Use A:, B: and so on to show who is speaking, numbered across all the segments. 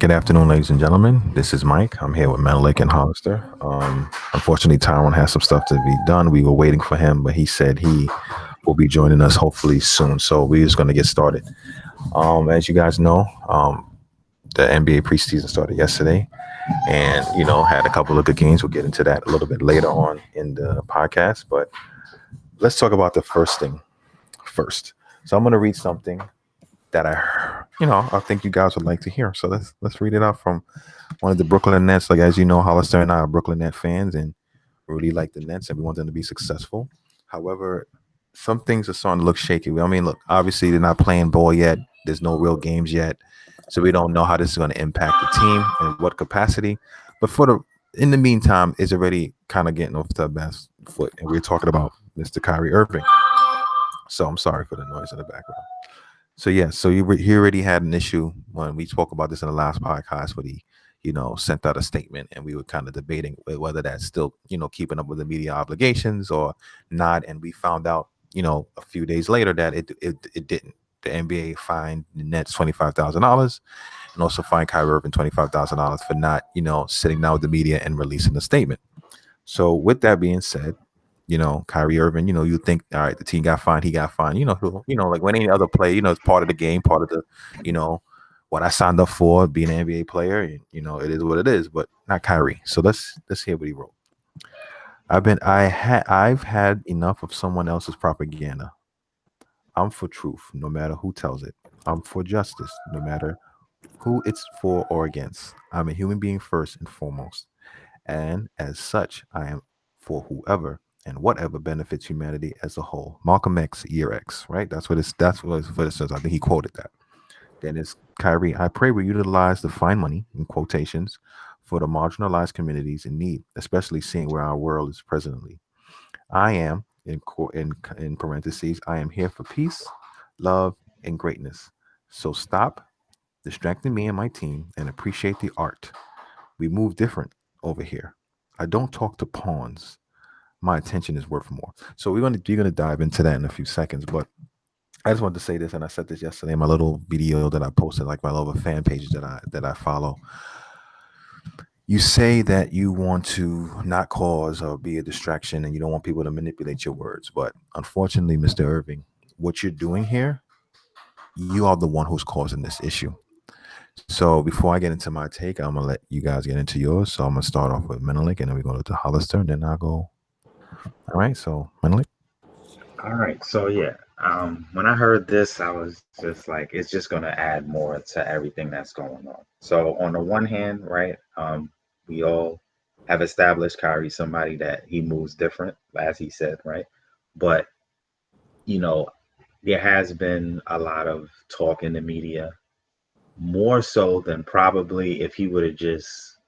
A: Good afternoon, ladies and gentlemen. This is Mike. I'm here with Menelik and Hollister. Unfortunately, Tyrone has some stuff to be done. We were waiting for him, but he said he will be joining us hopefully soon. So we're just going to get started. As you guys know, the NBA preseason started yesterday, and had a couple of good games. We'll get into that a little bit later on in the podcast. But let's talk about the first thing first. So I'm going to read something that I think you guys would like to hear. So let's read it out from one of the Brooklyn Nets. Like, as you know, Hollister and I are Brooklyn Net fans and really like the Nets and we want them to be successful. However, some things are starting to look shaky. I mean, look, obviously they're not playing ball yet. There's no real games yet. So we don't know how this is going to impact the team and what capacity. But in the meantime, it's already kind of getting off to the best foot. And we're talking about Mr. Kyrie Irving. So I'm sorry for the noise in the background. So yeah, so he already had an issue when we spoke about this in the last podcast where he, sent out a statement and we were kind of debating whether that's still, keeping up with the media obligations or not. And we found out, a few days later that it didn't. The NBA fined the Nets $25,000 and also fined Kyrie Irving $25,000 for not, sitting down with the media and releasing a statement. So with that being said, Kyrie Irving, you think, all right, the team got fined, he got fined, like when any other player, it's part of the game, part of the, what I signed up for, being an NBA player, and, it is what it is, but not Kyrie. So let's hear what he wrote. I've had enough of someone else's propaganda. I'm for truth, no matter who tells it. I'm for justice, no matter who it's for or against. I'm a human being first and foremost. And as such, I am for whoever and whatever benefits humanity as a whole. Malcolm X, year X, right? That's what it says. I think he quoted that. Then it's Kyrie. I pray we utilize the fine money, in quotations, for the marginalized communities in need, especially seeing where our world is presently. I am, in parentheses, I am here for peace, love, and greatness. So stop distracting me and my team and appreciate the art. We move different over here. I don't talk to pawns. My attention is worth more. So you're gonna dive into that in a few seconds. But I just wanted to say this, and I said this yesterday in my little video that I posted, like my little fan pages that I follow. You say that you want to not cause or be a distraction, and you don't want people to manipulate your words. But unfortunately, Mr. Irving, what you're doing here, you are the one who's causing this issue. So before I get into my take, I'm gonna let you guys get into yours. So I'm gonna start off with Menelik, and then we go to Hollister, and then I'll go. All right, so Menelik.
B: All right, so yeah, when I heard this, I was just like, it's just going to add more to everything that's going on. So on the one hand, right, we all have established Kyrie somebody that he moves different, as he said, right? But you know, there has been a lot of talk in the media, more so than probably if he would have just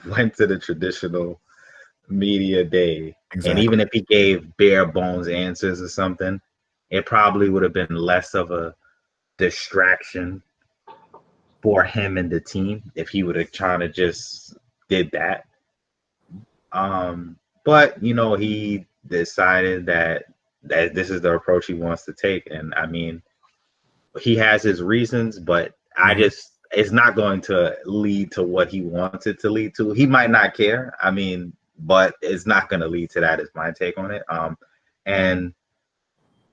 B: went to the traditional media day, and
A: Exactly.
B: even if he gave bare bones answers or something, it probably would have been less of a distraction for him and the team if he would have kind of just did that. But he decided that this is the approach he wants to take, and I mean, he has his reasons, but I
A: Mm-hmm.
B: just it's not going to lead to what he wants it to lead to. He might not care. I mean, but it's not going to lead to that. Is my take on it. And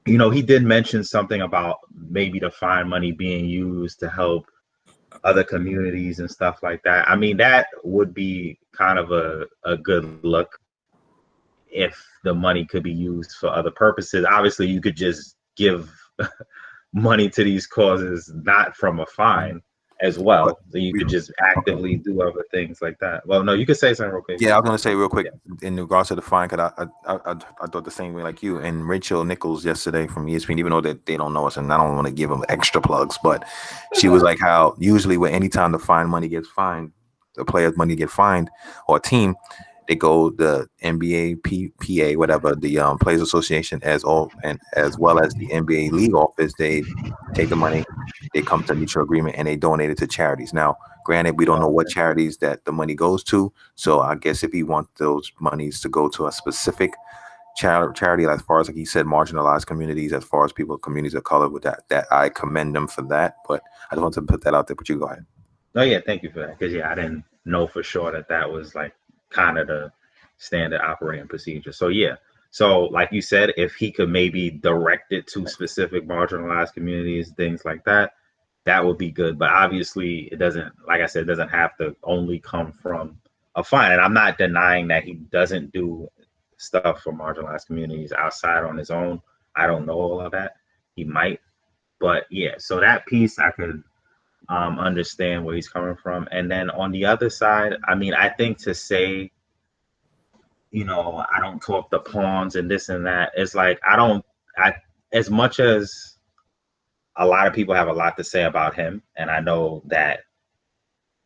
B: he did mention something about maybe the fine money being used to help other communities and stuff like that. I mean, that would be kind of a good look if the money could be used for other purposes. Obviously, you could just give money to these causes not from a fine as
A: But
B: well. So you
A: we,
B: could just actively do other things like that. Well, no, you could say something real quick.
A: yeah, I was gonna say real quick
B: Yeah.
A: in regards to the fine, because I thought the same way like you. And Rachel Nichols yesterday from ESPN, even though that they don't know us, and I don't want to give them extra plugs, but she was like how usually when anytime the fine money gets fined, the players' money get fined or a team, they go the NBA PA whatever the Players Association as well as the NBA league office. They take the money, they come to a mutual agreement, and they donate it to charities. Now, granted, we don't know what
B: Okay.
A: charities that the money goes to. So I guess if you want those monies to go to a specific charity, as far as like he said, marginalized communities, as far as people, communities of color, with that I commend them for that. But I just want to put that out there. But you go ahead.
B: Oh yeah, thank you for that. Because yeah, I didn't know for sure that that was like kind of the standard operating procedure. So yeah, so like you said, if he could maybe direct it to specific marginalized communities, things like that, that would be good. But obviously, it doesn't. Like I said, it doesn't have to only come from a fine. And I'm not denying that he doesn't do stuff for marginalized communities outside on his own. I don't know all of that. He might, but yeah. So that piece I could understand where he's coming from. And then on the other side, I mean, I think to say, I don't talk the pawns and this and that, it's like I as much as a lot of people have a lot to say about him, and I know that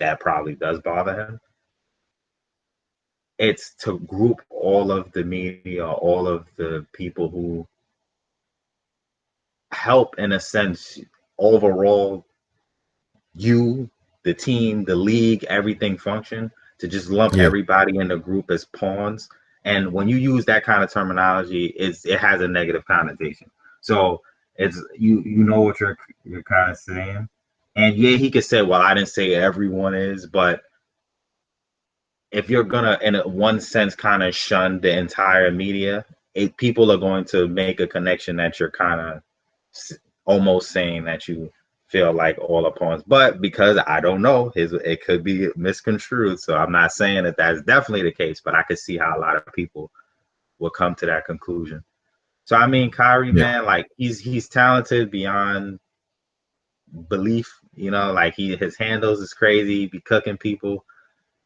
B: that probably does bother him. It's to group all of the media, all of the people who help in a sense overall you, the team, the league, everything function, to just lump
A: Yeah,
B: everybody in the group as pawns. And when you use that kind of terminology, it has a negative connotation. So it's you know what you're kind of saying. And yeah, he could say, well, I didn't say everyone is, but if you're gonna in one sense kind of shun the entire media, people are going to make a connection that you're kind of almost saying that you feel like all opponents. But because I don't know, it could be misconstrued. So I'm not saying that that's definitely the case, but I could see how a lot of people will come to that conclusion. So I mean, Kyrie,
A: yeah,
B: man, like he's talented beyond belief. Like his handles is crazy. He be cooking people.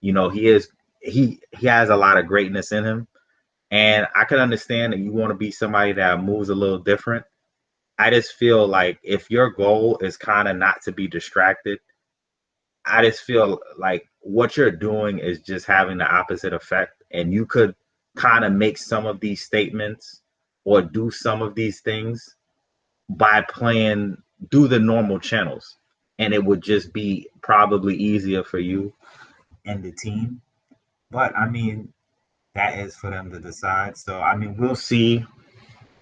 B: He has a lot of greatness in him, and I can understand that you want to be somebody that moves a little different. I just feel like if your goal is kind of not to be distracted, I just feel like what you're doing is just having the opposite effect. And you could kind of make some of these statements or do some of these things by playing, do the normal channels. And it would just be probably easier for you and the team. But I mean, that is for them to decide. So, I mean, we'll see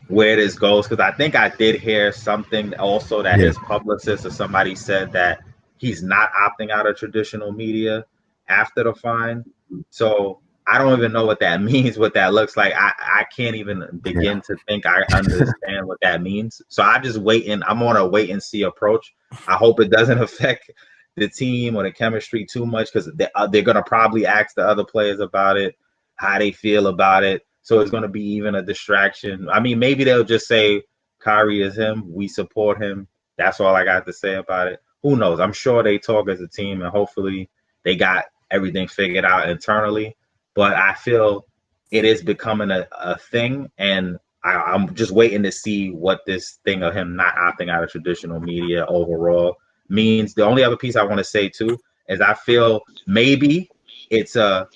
B: where this goes, because I think I did hear something also that
A: yeah,
B: his publicist or somebody said that he's not opting out of traditional media after the fine. So I don't even know what that means, what that looks like. I can't even
A: yeah,
B: begin to think I understand what that means. So I just waiting. I'm on a wait and see approach. I hope it doesn't affect the team or the chemistry too much, because they're gonna probably ask the other players about it, how they feel about it. So it's going to be even a distraction. I mean, maybe they'll just say Kyrie is him. We support him. That's all I got to say about it. Who knows? I'm sure they talk as a team, and hopefully they got everything figured out internally. But I feel it is becoming a thing, and I'm just waiting to see what this thing of him not opting out of traditional media overall means. The only other piece I want to say too is I feel maybe it's a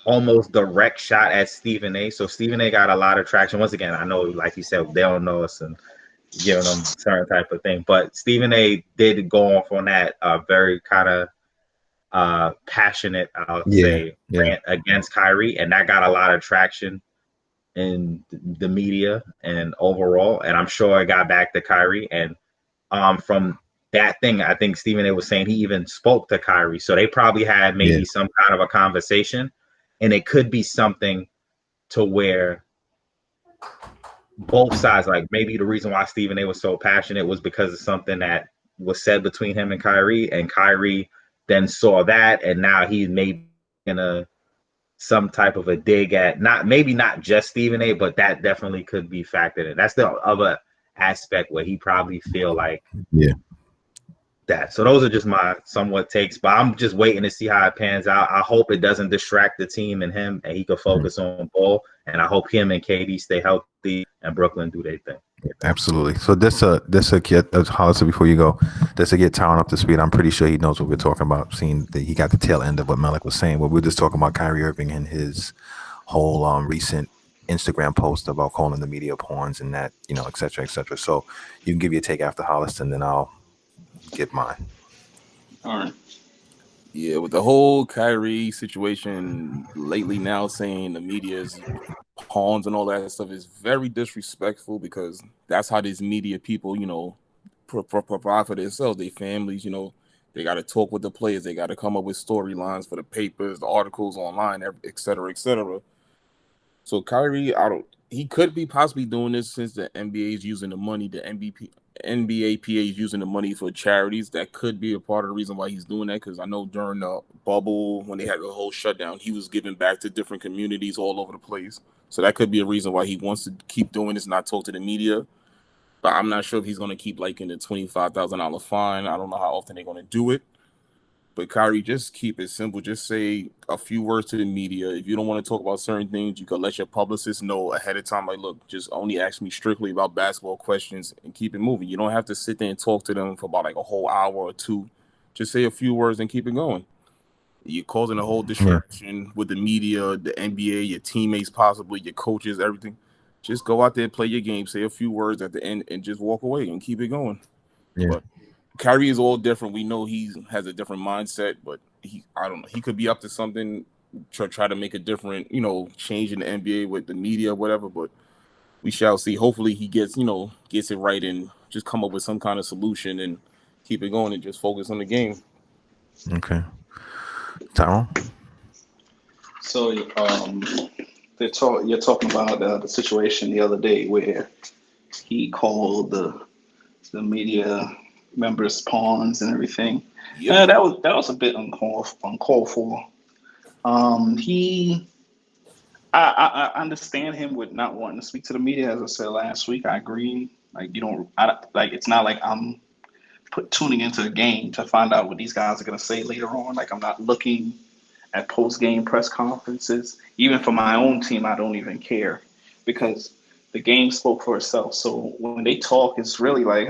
B: almost direct shot at Stephen A. So Stephen A. got a lot of traction. Once again, I know, like you said, they don't know us and giving them certain type of thing. But Stephen A. did go off on that very kind of passionate, I'll
A: yeah,
B: say,
A: yeah,
B: rant against Kyrie, and that got a lot of traction in the media and overall. And I'm sure it got back to Kyrie. And from that thing, I think Stephen A was saying he even spoke to Kyrie. So they probably had
A: yeah,
B: maybe some kind of a conversation. And it could be something to where both sides, like maybe the reason why Stephen A was so passionate was because of something that was said between him and Kyrie then saw that, and now he's maybe in a some type of a dig at not just Stephen A, but that definitely could be factored in. That's the other aspect where he probably feel like
A: yeah.
B: that. So those are just my somewhat takes, but I'm just waiting to see how it pans out. I hope it doesn't distract the team and him, and he can
A: Mhm.
B: focus on ball. And I hope him and KD stay healthy and Brooklyn do their thing.
A: Absolutely. So this a kid, Hollister, before you go, just to get Tyron up to speed. I'm pretty sure he knows what we're talking about. Seeing that he got the tail end of what Malik was saying. But we're just talking about Kyrie Irving and his whole recent Instagram post about calling the media pawns and that, et cetera, et cetera. So you can give your take after Hollister, and then I'll get mine.
C: All right.
D: Yeah, with the whole Kyrie situation lately now saying the media's pawns and all that stuff is very disrespectful because that's how these media people, provide for themselves, their families, They got to talk with the players. They got to come up with storylines for the papers, the articles online, et cetera, et cetera. So Kyrie, he could be possibly doing this since the NBA is using the money, the NBAPA is using the money for charities. That could be a part of the reason why he's doing that, because I know during the bubble, when they had the whole shutdown, he was giving back to different communities all over the place. So that could be a reason why he wants to keep doing this, not talk to the media. But I'm not sure if he's going to keep liking the $25,000 fine. I don't know how often they're going to do it. But Kyrie, just keep it simple. Just say a few words to the media. If you don't want to talk about certain things, you can let your publicist know ahead of time. Like, look, just only ask me strictly about basketball questions and keep it moving. You don't have to sit there and talk to them for about like a whole hour or two. Just say a few words and keep it going. You're causing a whole distraction with the media, the NBA, your teammates, possibly your coaches, everything. Just go out there, play your game, say a few words at the end, and just walk away and keep it going.
A: Yeah.
D: But Kyrie is all different. We know he has a different mindset, but I don't know. He could be up to something, try to make a different, change in the NBA with the media, whatever. But we shall see. Hopefully he gets it right and just come up with some kind of solution and keep it going and just focus on the game.
A: Okay. Tyrone?
C: So you're talking about the situation the other day where he called the media members pawns and everything.
D: Yep.
C: That was a bit uncalled for. I understand him with not wanting to speak to the media. As I said last week, I agree. Like it's not like I'm tuning into the game to find out what these guys are going to say later on. Like, I'm not looking at post-game press conferences. Even for my own team, I don't even care because the game spoke for itself. So when they talk, it's really like,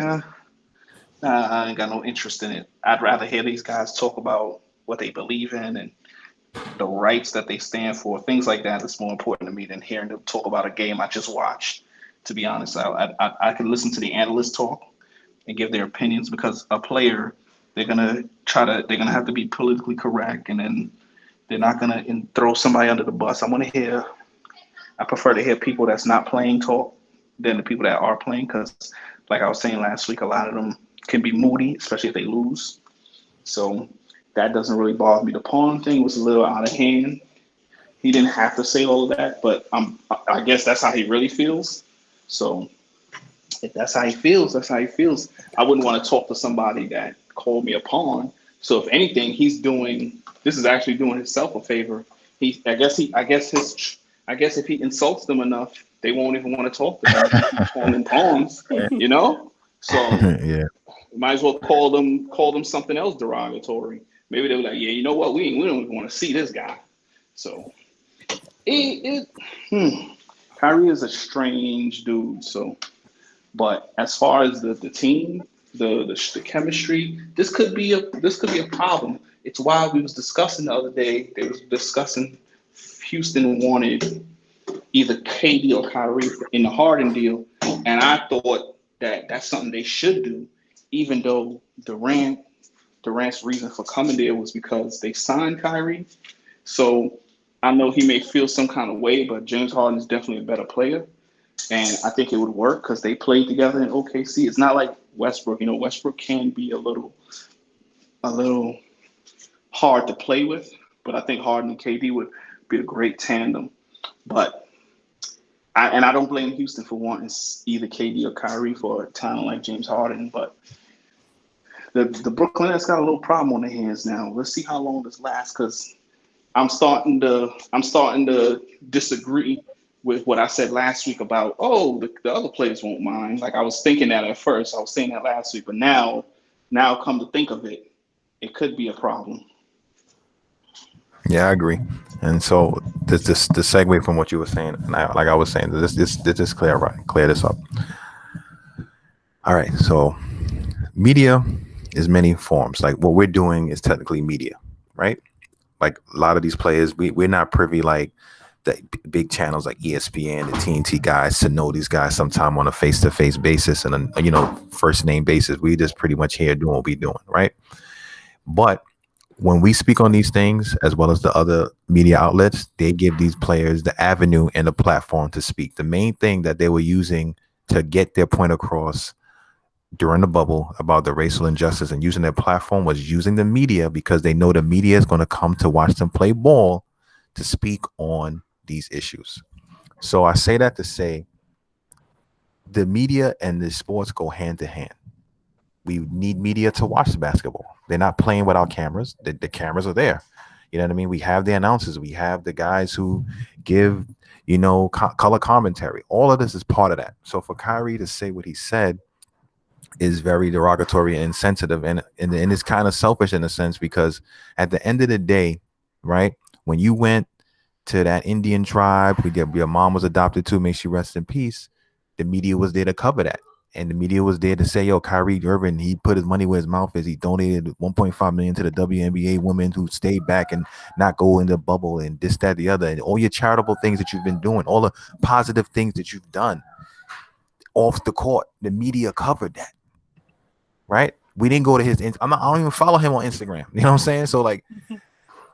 C: I ain't got no interest in it. I'd rather hear these guys talk about what they believe in and the rights that they stand for. Things like that is more important to me than hearing them talk about a game I just watched. To be honest, I can listen to the analysts talk and give their opinions, because a player, they're gonna have to be politically correct, and then they're not gonna throw somebody under the bus. I prefer to hear people that's not playing talk than the people that are playing, because like I was saying last week, a lot of them can be moody, especially if they lose. So that doesn't really bother me. The pawn thing was a little out of hand. He didn't have to say all of that, but I guess that's how he really feels. So if that's how he feels, that's how he feels. I wouldn't want to talk to somebody that called me a pawn. So if anything, this is actually doing himself a favor. I guess if he insults them enough, they won't even want to talk to him. Calling them pawns, So
A: Yeah.
C: might as well call them something else derogatory. Maybe they were like, yeah, you know what? We don't even want to see this guy. So Kyrie is a strange dude. So, but as far as the team, the chemistry, this could be a problem. It's why we was discussing the other day. They was discussing Houston wanted either KD or Kyrie in the Harden deal, and I thought that that's something they should do, even though Durant's reason for coming there was because they signed Kyrie. So I know he may feel some kind of way, but James Harden is definitely a better player. And I think it would work because they played together in OKC. It's not like Westbrook. Westbrook can be a little hard to play with, but I think Harden and KD would be a great tandem. But I don't blame Houston for wanting either KD or Kyrie for a talent like James Harden, but the Brooklyn Nets got a little problem on their hands now. Let's see how long this lasts, because I'm starting to disagree with what I said last week about the other players won't mind. Like, I was thinking that at first. I was saying that last week, but now come to think of it, it could be a problem.
A: Yeah, I agree. And so this the segue from what you were saying, and like I was saying, this clear this up. All right, so media is many forms. Like, what we're doing is technically media, right? Like, a lot of these players, we're not privy like the big channels like ESPN, the TNT guys, to know these guys sometime on a face-to-face basis and a first name basis. We just pretty much here doing what we're doing, right? But when we speak on these things, as well as the other media outlets, they give these players the avenue and the platform to speak. The main thing that they were using to get their point across during the bubble about the racial injustice and using their platform was using the media because they know the media is going to come to watch them play ball to speak on these issues. So I say that to say the media and the sports go hand to hand. We need media to watch the basketball. They're not playing without cameras. The cameras are there. You know what I mean? We have the announcers. We have the guys who give, color commentary. All of this is part of that. So for Kyrie to say what he said is very derogatory and insensitive, and it's kind of selfish in a sense, because at the end of the day, right, when you went to that Indian tribe your mom was adopted to, may she rest in peace, the media was there to cover that. And the media was there to say, yo, Kyrie Irving, he put his money where his mouth is. He donated $1.5 million to the WNBA women who stayed back and not go in the bubble and this, that, the other. And all your charitable things that you've been doing, all the positive things that you've done off the court, the media covered that. Right? We didn't go to his. I don't even follow him on Instagram. You know what I'm saying? So like,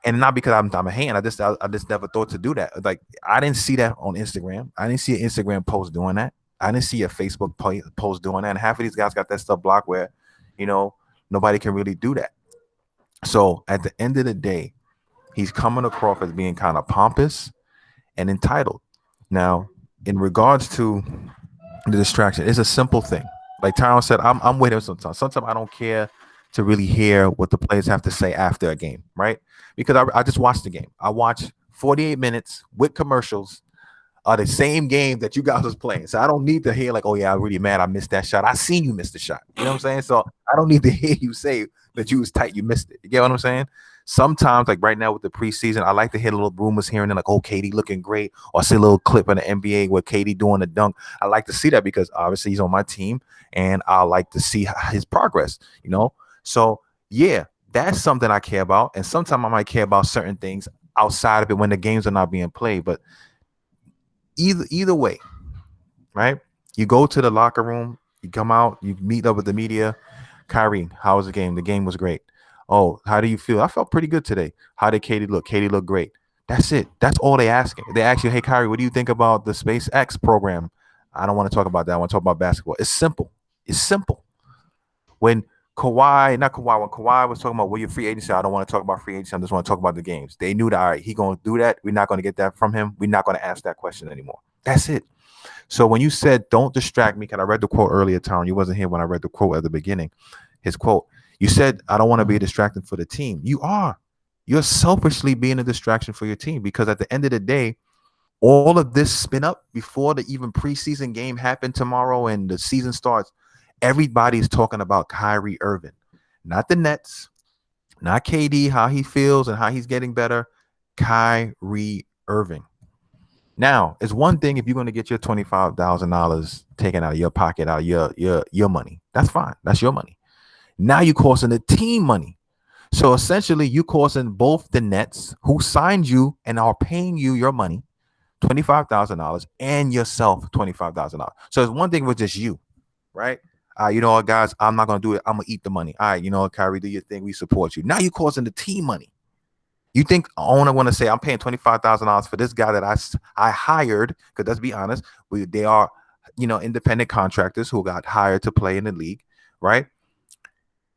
A: and not because I'm a hand. I just never thought to do that. Like, I didn't see that on Instagram. I didn't see an Instagram post doing that. I didn't see a Facebook post doing that. And half of these guys got that stuff blocked where, nobody can really do that. So at the end of the day, he's coming across as being kind of pompous and entitled. Now, in regards to the distraction, it's a simple thing. Like Tyron said, I'm with him sometimes. Sometimes I don't care to really hear what the players have to say after a game, right? Because I just watch the game. I watch 48 minutes with commercials of the same game that you guys was playing. So I don't need to hear like, oh yeah, I'm really mad I missed that shot. I seen you miss the shot. You know what I'm saying? So I don't need to hear you say that you was tight, you missed it. You get what I'm saying? Sometimes, like right now with the preseason, I like to hear little rumors here and then, like, oh, KD looking great, or I see a little clip in the NBA where KD doing the dunk. I like to see that because obviously he's on my team, and I like to see his progress. So yeah, that's something I care about, and sometimes I might care about certain things outside of it when the games are not being played. But either way, right? You go to the locker room, you come out, you meet up with the media. Kyrie, how was the game? The game was great. Oh, how do you feel? I felt pretty good today. How did Katie look? Katie looked great. That's it. That's all they asking. They ask you, hey, Kyrie, what do you think about the SpaceX program? I don't want to talk about that. I want to talk about basketball. It's simple. It's simple. When Kawhi was talking about, well, your free agency, I don't want to talk about free agency. I just want to talk about the games. They knew that, all right, he going to do that. We're not going to get that from him. We're not going to ask that question anymore. That's it. So when you said, don't distract me, because I read the quote earlier, Tyron, you wasn't here when I read the quote at the beginning. His quote, you said, I don't want to be a distraction for the team. You are. You're selfishly being a distraction for your team, because at the end of the day, all of this spin up before the even preseason game happened tomorrow and the season starts, everybody's talking about Kyrie Irving, not the Nets, not KD, how he feels and how he's getting better. Kyrie Irving. Now, it's one thing if you're going to get your $25,000 taken out of your pocket, out of your money. That's fine. That's your money. Now you're costing the team money. So essentially, you costing both the Nets, who signed you and are paying you your money, $25,000, and yourself $25,000. So it's one thing with just you, right? You know what, guys, I'm not going to do it. I'm going to eat the money. All right, you know what, Kyrie, do your thing. We support you. Now you're costing the team money. You think owner want to say, I'm paying $25,000 for this guy that I hired, because let's be honest, they are, independent contractors who got hired to play in the league, right?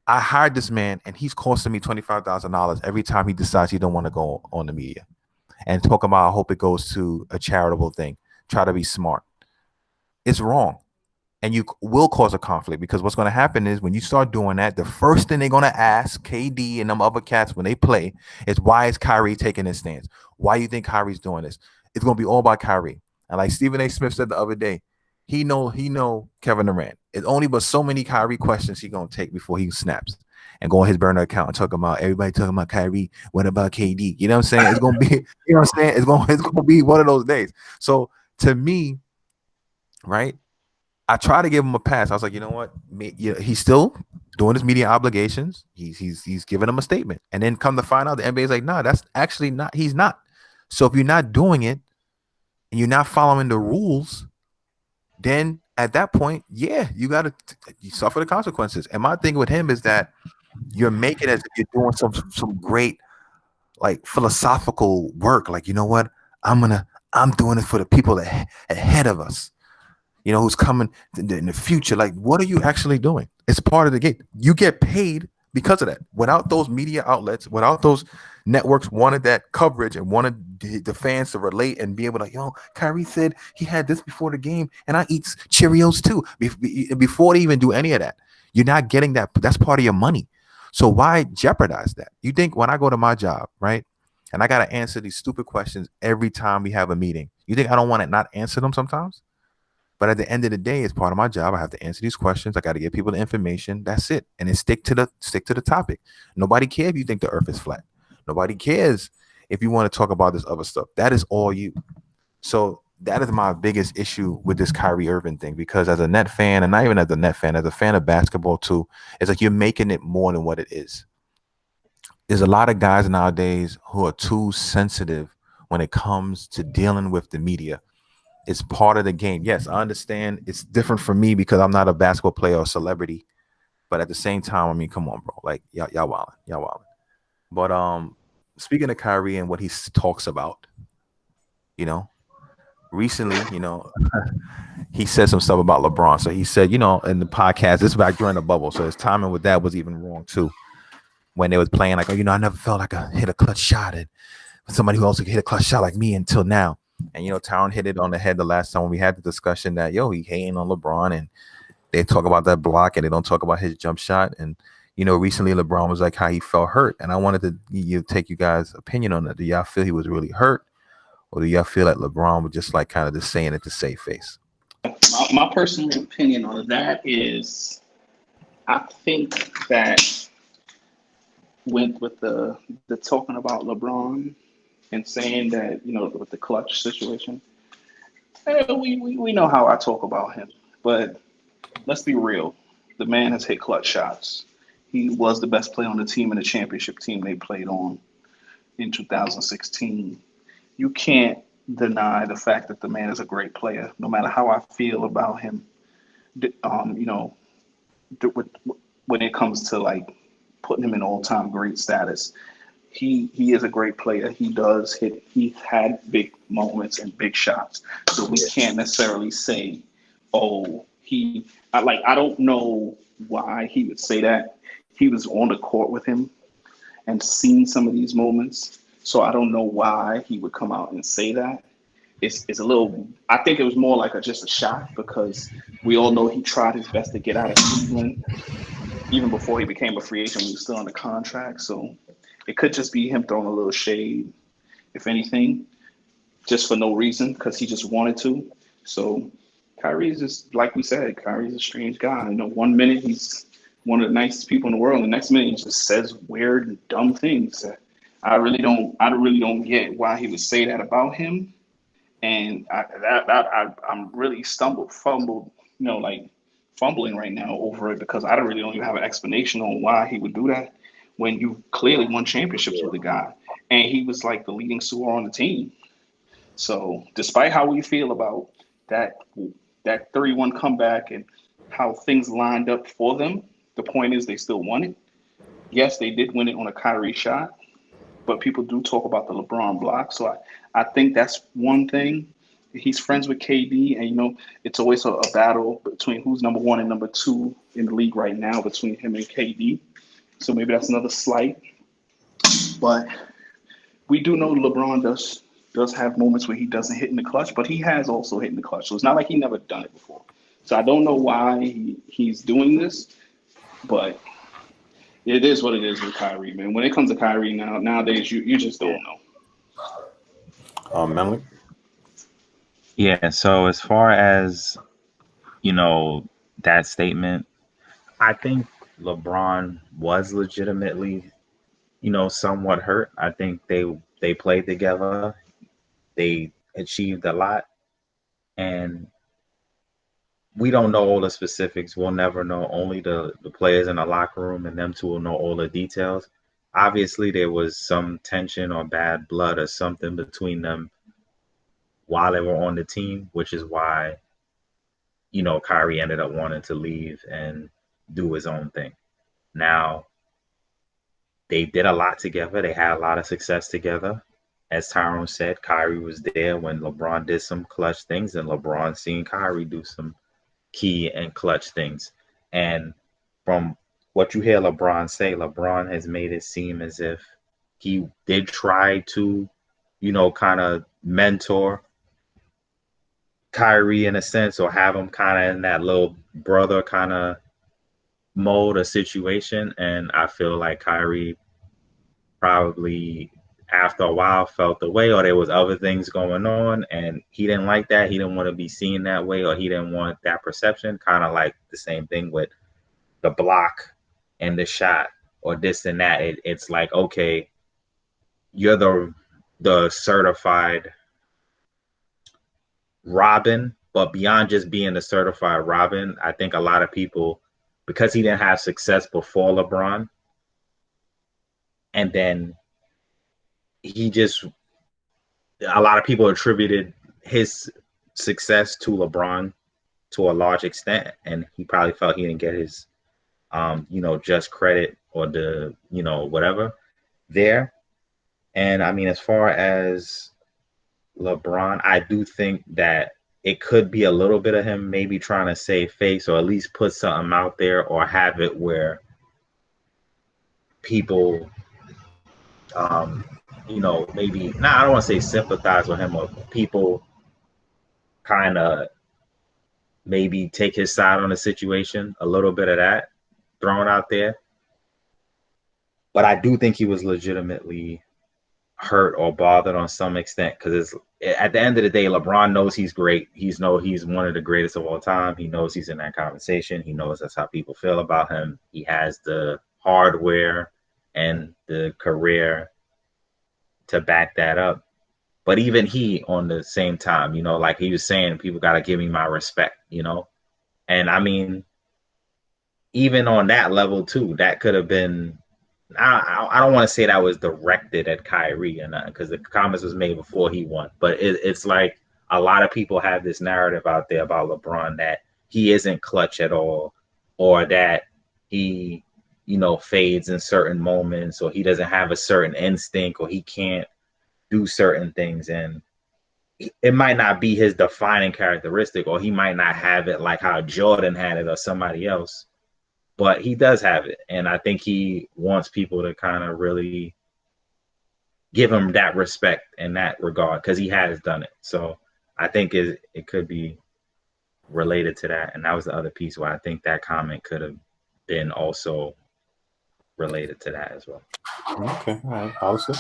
A: I hired this man, and he's costing me $25,000 every time he decides he don't want to go on the media and talk about, I hope it goes to a charitable thing. Try to be smart. It's wrong. And you will cause a conflict, because what's going to happen is when you start doing that, the first thing they're going to ask KD and them other cats when they play is, why is Kyrie taking his stance? Why do you think Kyrie's doing this? It's going to be all about Kyrie. And like Stephen A. Smith said the other day, he know Kevin Durant. It's only but so many Kyrie questions he going to take before he snaps and go on his burner account and talk about everybody talking about Kyrie. What about KD? You know what I'm saying? It's going to be, you know what I'm saying? It's going to be one of those days. So to me, right, I try to give him a pass. I was like, you know what? He's still doing his media obligations. He's giving him a statement. And then come to find out, the NBA is like, nah, that's actually not. He's not. So if you're not doing it and you're not following the rules, then at that point, yeah, you suffer the consequences. And my thing with him is that you're making it as if you're doing some great, like, philosophical work. Like, you know what? I'm doing it for the people ahead of us. who's coming in the future. Like, what are you actually doing? It's part of the game. You get paid because of that. Without those media outlets, without those networks wanted that coverage and wanted the fans to relate and be able to, Kyrie said he had this before the game, and I eat Cheerios too. Before they even do any of that, you're not getting that. That's part of your money. So why jeopardize that? You think when I go to my job, right? And I got to answer these stupid questions every time we have a meeting. You think I don't want to not answer them sometimes? But at the end of the day, it's part of my job. I have to answer these questions. I got to give people the information. That's it. And then stick to the topic. Nobody cares if you think the earth is flat. Nobody cares if you want to talk about this other stuff. That is all you. So that is my biggest issue with this Kyrie Irving thing, because as a Net fan, and not even as a Net fan, as a fan of basketball too, it's like you're making it more than what it is. There's a lot of guys nowadays who are too sensitive when it comes to dealing with the media. It's part of the game. Yes, I understand it's different for me because I'm not a basketball player or celebrity. But at the same time, I mean, come on, bro. Like, y'all wildin'. Y'all wildin'. But speaking of Kyrie and what he talks about, recently, he said some stuff about LeBron. So he said, in the podcast, this is back during the bubble. So his timing with that was even wrong too. When they was playing, like, I never felt like I hit a clutch shot, and somebody who also hit a clutch shot like me until now. And Tyron hit it on the head the last time when we had the discussion that he hating on LeBron, and they talk about that block and they don't talk about his jump shot. And recently LeBron was like how he felt hurt, and I wanted to take you guys' opinion on that. Do y'all feel he was really hurt, or do y'all feel like LeBron was just like kind of just saying it to save face?
C: My personal opinion on that is, I think that with the talking about LeBron and saying that, with the clutch situation, we know how I talk about him, but let's be real. The man has hit clutch shots. He was the best player on the team in the championship team they played on in 2016. You can't deny the fact that the man is a great player, no matter how I feel about him. When it comes to like putting him in all-time great status, he is a great player. He does hit. He's had big moments and big shots, so we can't necessarily say, "Oh, I don't know why he would say that. He was on the court with him and seen some of these moments, so I don't know why he would come out and say that. It's a little. I think it was more like just a shock, because we all know he tried his best to get out of Cleveland even before he became a free agent when he was still under contract. So it could just be him throwing a little shade, if anything, just for no reason, because he just wanted to. So Kyrie's just, like we said, Kyrie's a strange guy. 1 minute he's one of the nicest people in the world, and the next minute he just says weird and dumb things. I really don't get why he would say that about him. And I'm really fumbled, fumbling right now over it, because I don't even have an explanation on why he would do that when you clearly won championships with the guy, and he was like the leading scorer on the team. So despite how we feel about that 3-1 comeback and how things lined up for them, the point is they still won it. Yes, they did win it on a Kyrie shot, but people do talk about the LeBron block. So I think that's one thing. He's friends with KD, and it's always a battle between who's number one and number two in the league right now, between him and KD. So maybe that's another slight. But we do know LeBron does have moments where he doesn't hit in the clutch, but he has also hit in the clutch. So it's not like he never done it before. So I don't know why he's doing this, but it is what it is with Kyrie, man. When it comes to Kyrie nowadays, you just don't know.
A: Melanie?
B: Yeah, so as far as, that statement, I think LeBron was legitimately, somewhat hurt. I think they played together. They achieved a lot. And we don't know all the specifics. We'll never know. Only the players in the locker room and them two will know all the details. Obviously, there was some tension or bad blood or something between them while they were on the team, which is why, Kyrie ended up wanting to leave and do his own thing. Now, they did a lot together. They had a lot of success together. as Tyrone said, Kyrie was there when LeBron did some clutch things, and LeBron seen Kyrie do some key and clutch things. And from what you hear LeBron say, LeBron has made it seem as if he did try to, kind of mentor Kyrie in a sense, or have him kind of in that little brother kind of mode or situation. And I feel like Kyrie probably after a while felt the way, or there was other things going on and he didn't like that. He didn't want to be seen that way, or he didn't want that perception. Kind of like the same thing with the block and the shot or this and that. It's like, okay, you're the certified Robin, but beyond just being the certified Robin, I think a lot of people, because he didn't have success before LeBron, and then a lot of people attributed his success to LeBron to a large extent, and he probably felt he didn't get his, just credit or the, whatever there. And I mean, as far as LeBron, I do think that it could be a little bit of him maybe trying to save face, or at least put something out there, or have it where people, maybe I don't want to say sympathize with him, or people kind of maybe take his side on the situation, a little bit of that thrown out there. But I do think he was legitimately hurt or bothered on some extent, because at the end of the day, LeBron knows he's great. He's one of the greatest of all time. He knows he's in that conversation. He knows that's how people feel about him. He has the hardware and the career to back that up. But even he, on the same time, like he was saying, people got to give me my respect, And I mean, even on that level too, that could have been, I don't want to say that was directed at Kyrie, and because the comments was made before he won, but it's like a lot of people have this narrative out there about LeBron that he isn't clutch at all, or that he, fades in certain moments, or he doesn't have a certain instinct, or he can't do certain things, and it might not be his defining characteristic, or he might not have it like how Jordan had it or somebody else. But he does have it, and I think he wants people to kind of really give him that respect in that regard, because he has done it. So I think it could be related to that, and that was the other piece where I think that comment could have been also related to that as well.
E: Okay, all right, Alistair.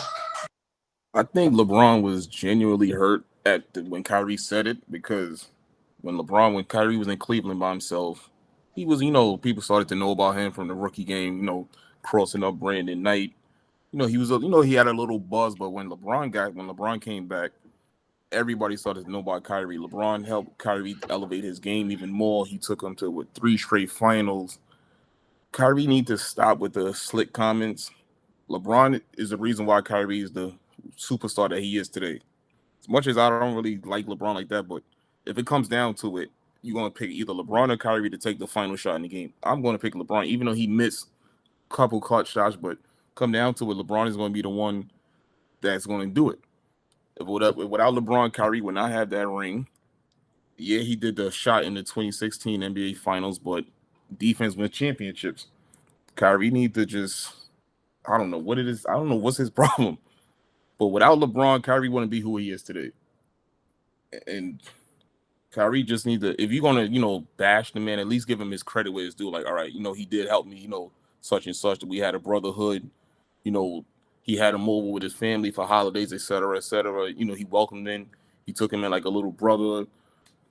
D: I think LeBron was genuinely hurt when Kyrie said it, because when Kyrie was in Cleveland by himself, he was, people started to know about him from the rookie game, crossing up Brandon Knight. He was, he had a little buzz, but when LeBron came back, everybody started to know about Kyrie. LeBron helped Kyrie elevate his game even more. He took him to 3 straight finals. Kyrie needs to stop with the slick comments. LeBron is the reason why Kyrie is the superstar that he is today. As much as I don't really like LeBron like that, but if it comes down to it, you're going to pick either LeBron or Kyrie to take the final shot in the game. I'm going to pick LeBron, even though he missed a couple clutch shots, but come down to it, LeBron is going to be the one that's going to do it. Without LeBron, Kyrie would not have that ring. Yeah, he did the shot in the 2016 NBA Finals, but defense wins championships. Kyrie needs to just, I don't know what it is. I don't know what's his problem. But without LeBron, Kyrie wouldn't be who he is today. And Kyrie just needs to, if you're going to, bash the man, at least give him his credit where it's due. Like, all right, he did help me, such and such, that we had a brotherhood. He had him over with his family for holidays, et cetera, et cetera. He welcomed in. He took him in like a little brother,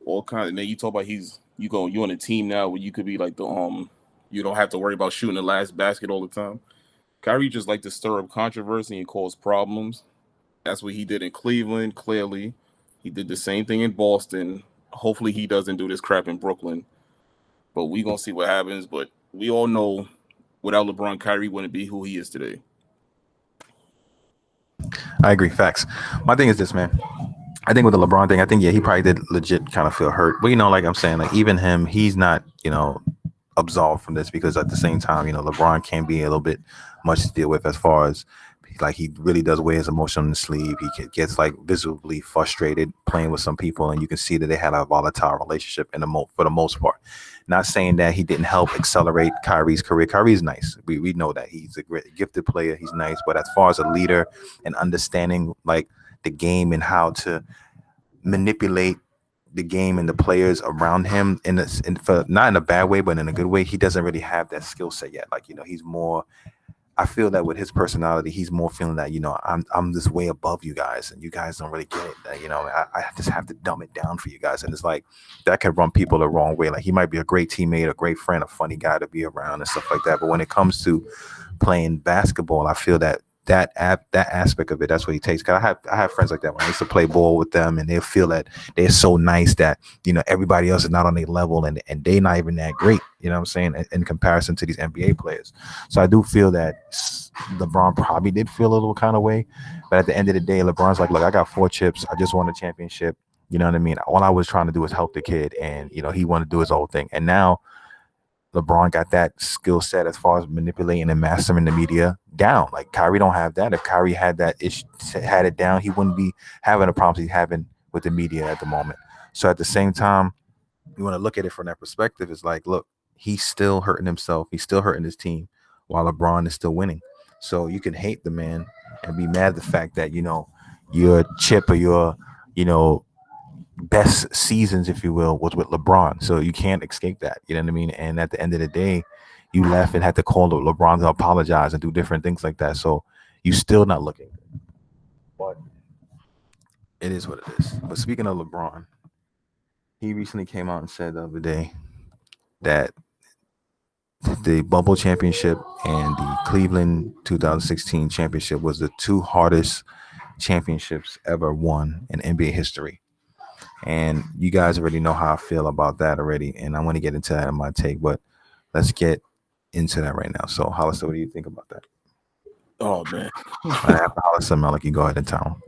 D: all kinds. And then you talk about you're on a team now where you could be like you don't have to worry about shooting the last basket all the time. Kyrie just like to stir up controversy and cause problems. That's what he did in Cleveland, clearly. He did the same thing in Boston. Hopefully he doesn't do this crap in Brooklyn. But we're going to see what happens. But we all know without LeBron, Kyrie wouldn't be who he is today.
A: I agree. Facts. My thing is this, man. I think with the LeBron thing, I think, yeah, he probably did legit kind of feel hurt. But, like I'm saying, like even him, he's not, absolved from this, because at the same time, LeBron can be a little bit much to deal with as far as Like he really does wear his emotion on his sleeve. He gets like visibly frustrated playing with some people, and you can see that they had a volatile relationship for the most part. Not saying that he didn't help accelerate Kyrie's career. Kyrie's nice. We know that he's a great gifted player. He's nice, but as far as a leader and understanding like the game and how to manipulate the game and the players around him for not in a bad way, but in a good way, he doesn't really have that skill set yet. Like, he's more. I feel that with his personality, he's more feeling that, I'm this way above you guys, and you guys don't really get it. That, I just have to dumb it down for you guys. And it's like that can run people the wrong way. Like he might be a great teammate, a great friend, a funny guy to be around and stuff like that. But when it comes to playing basketball, I feel that aspect of it, that's what he takes. Cause I have friends like that when I used to play ball with them, and they feel that they're so nice that everybody else is not on their level, and they're not even that great. You know what I'm saying? In comparison to these NBA players. So I do feel that LeBron probably did feel a little kind of way, but at the end of the day, LeBron's like, look, I got 4 chips. I just won a championship. You know what I mean? All I was trying to do was help the kid, and he wanted to do his whole thing. And now LeBron got that skill set as far as manipulating and mastering the media down. Like Kyrie don't have that. If Kyrie had it down, he wouldn't be having the problems he's having with the media at the moment. So at the same time, you want to look at it from that perspective. It's like, look, he's still hurting himself. He's still hurting his team while LeBron is still winning. So you can hate the man and be mad at the fact that, your chip or your, best seasons, if you will, was with LeBron. So you can't escape that. You know what I mean? And at the end of the day, you left and had to call LeBron to apologize and do different things like that. So you still not looking. But it is what it is. But speaking of LeBron, he recently came out and said the other day that the bubble championship and the Cleveland 2016 championship was the 2 hardest championships ever won in NBA history. And you guys already know how I feel about that already. And I want to get into that in my take, but let's get into that right now. So, Hollister, what do you think about that?
D: Oh, man.
A: After Hollister, Malik, you go ahead and tell him.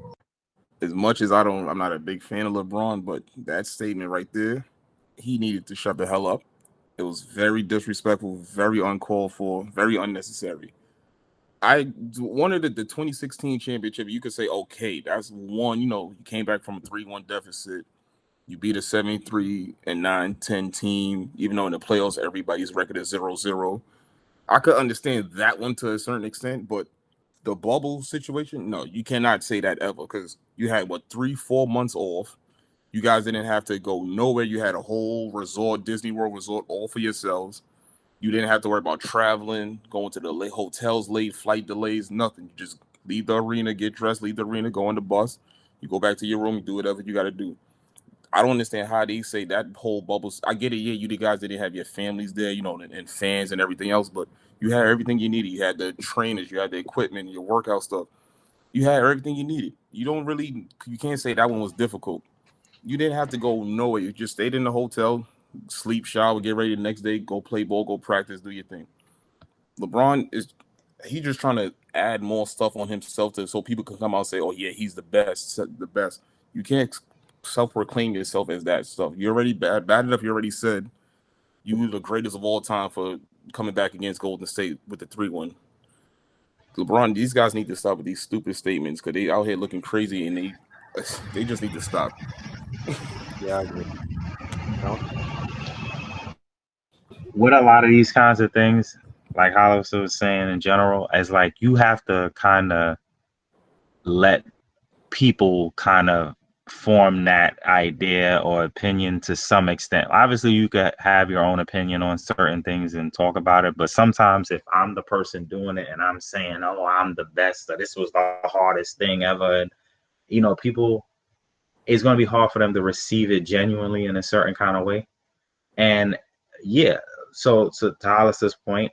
D: As much as I'm not a big fan of LeBron, but that statement right there, he needed to shut the hell up. It was very disrespectful, very uncalled for, very unnecessary. I wanted the 2016 championship. You could say, okay, that's one. You came back from a 3-1 deficit. You beat a 73-9-10 team, even though in the playoffs everybody's record is 0-0. I could understand that one to a certain extent, but the bubble situation, no, you cannot say that ever, because you had 3-4 months off. You guys didn't have to go nowhere. You had a whole resort, Disney World resort, all for yourselves. You didn't have to worry about traveling, going to the hotels late, flight delays, nothing. You just leave the arena, get dressed, leave the arena, go on the bus. You go back to your room, you do whatever you got to do. I don't understand how they say that whole bubble. I get it. Yeah, you the guys didn't have your families there, and fans and everything else, but you had everything you needed. You had the trainers, you had the equipment, your workout stuff. You had everything you needed. You can't say that one was difficult. You didn't have to go nowhere. You just stayed in the hotel, sleep, shower, get ready the next day, go play ball, go practice, do your thing. LeBron he's just trying to add more stuff on himself so people can come out and say, oh yeah, he's the best. You can't self-proclaim yourself as that stuff. You're already bad enough. You already said you were the greatest of all time for coming back against Golden State with the 3-1. LeBron, these guys need to stop with these stupid statements, because they out here looking crazy, and they just need to stop.
A: Yeah, I agree.
B: With a lot of these kinds of things, like Hollister was saying in general, is like you have to kind of let people kind of form that idea or opinion to some extent. Obviously, you could have your own opinion on certain things and talk about it, but sometimes if I'm the person doing it and I'm saying, oh, I'm the best, or this was the hardest thing ever, and people, it's going to be hard for them to receive it genuinely in a certain kind of way. And yeah, so to Hollister's point,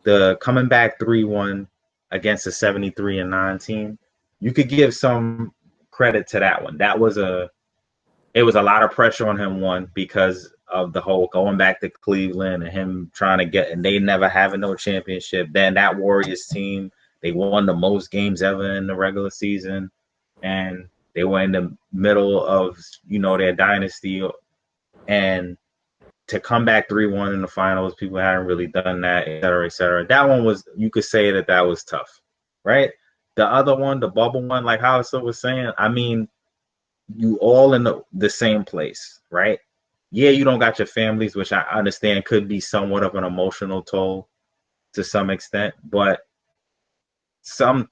B: the coming back 3-1 against a 73-9 team, you could give some credit to that one. It was a lot of pressure on him, one, because of the whole going back to Cleveland and him trying to get, and they never having no championship. Then that Warriors team, they won the most games ever in the regular season, and they were in the middle of their dynasty, and to come back 3-1 in the finals, people hadn't really done that, et cetera, et cetera. That one was, you could say that was tough, right? the other one, the bubble one, like how I was saying, I mean, you all in the same place, right? Yeah, you don't got your families, which I understand could be somewhat of an emotional toll to some extent, but some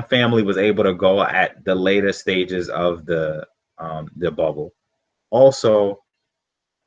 B: family was able to go at the later stages of the bubble. Also,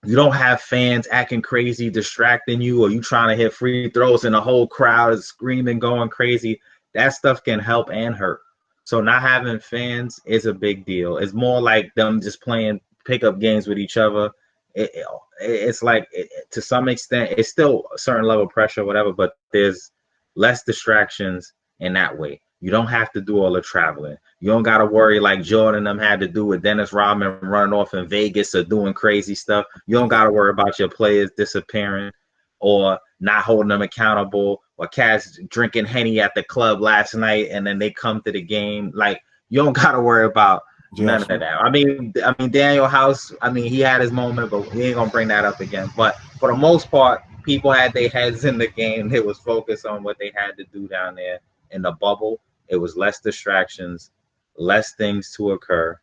B: you don't have fans acting crazy, distracting you, or you trying to hit free throws and the whole crowd is screaming, going crazy. That stuff can help and hurt. So not having fans is a big deal. It's more like them just playing pickup games with each other. It's like to some extent, it's still a certain level of pressure, whatever, but there's less distractions in that way. You don't have to do all the traveling. You don't got to worry like Jordan and them had to do with Dennis Rodman running off in Vegas or doing crazy stuff. You don't got to worry about your players disappearing or not holding them accountable, or cats drinking Henny at the club last night and then they come to the game. Like, you don't got to worry about none of that. I mean, Daniel House, I mean, he had his moment, but we ain't gonna bring that up again. But for the most part, people had their heads in the game. They was focused on what they had to do down there in the bubble. It was less distractions, less things to occur.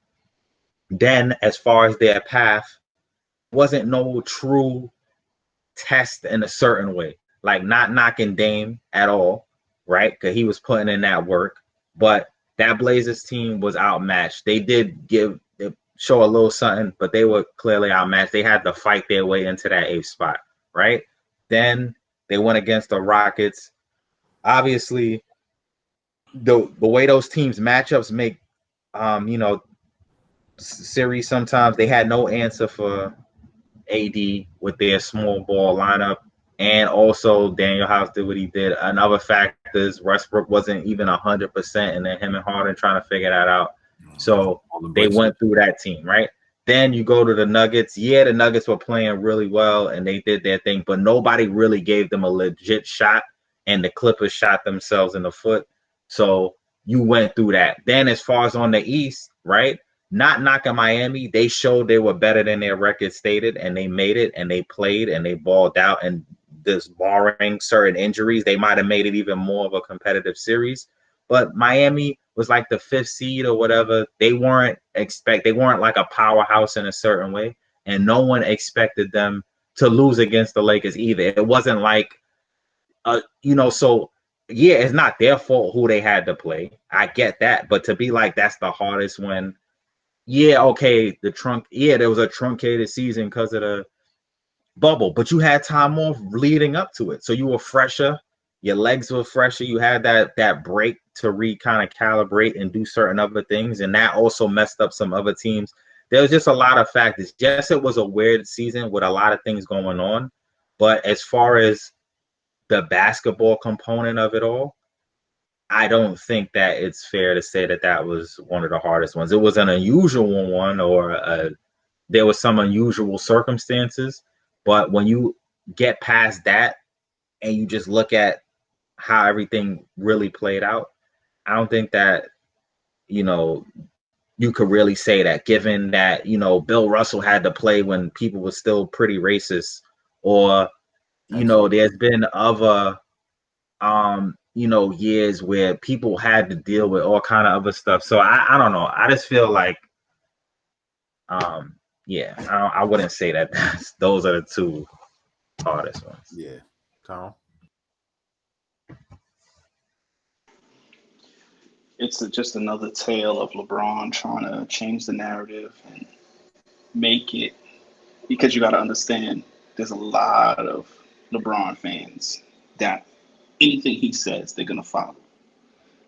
B: Then, as far as their path, wasn't no true test in a certain way. Like, not knocking Dame at all, right? Because he was putting in that work. But that Blazers team was outmatched. They did show a little something, but they were clearly outmatched. They had to fight their way into that 8th spot, right? Then they went against the Rockets. Obviously, the way those teams matchups make series, sometimes they had no answer for AD with their small ball lineup, and also Daniel House did what he did. Another factor is Westbrook wasn't even 100%, and then him and Harden trying to figure that out. So they went through that team, right? Then you go to the Nuggets. Yeah, the Nuggets were playing really well and they did their thing, but nobody really gave them a legit shot, and the Clippers shot themselves in the foot. So you went through that. Then as far as on the East, right? Not knocking Miami, they showed they were better than their record stated, and they made it, and they played, and they balled out. And this, barring certain injuries, they might have made it even more of a competitive series. But Miami was like the 5th seed or whatever. They weren't like a powerhouse in a certain way, and no one expected them to lose against the Lakers either. It wasn't like, so yeah, it's not their fault who they had to play. I get that, but to be like that's the hardest when. Yeah, okay, there was a truncated season because of the bubble, but you had time off leading up to it. So you were fresher, your legs were fresher, you had that break to kind of calibrate and do certain other things, and that also messed up some other teams. There was just a lot of factors. Yes, it was a weird season with a lot of things going on, but as far as the basketball component of it all, I don't think that it's fair to say that was one of the hardest ones. It was an unusual one, or there was some unusual circumstances. But when you get past that and you just look at how everything really played out, I don't think that, you could really say that, given that, Bill Russell had to play when people were still pretty racist, or, there's been other years where people had to deal with all kind of other stuff. So I don't know. I just feel like, I wouldn't say that those are the two hardest ones.
E: Yeah, Tom.
C: It's just another tale of LeBron trying to change the narrative and make it, because you got to understand, there's a lot of LeBron fans that anything he says, they're going to follow.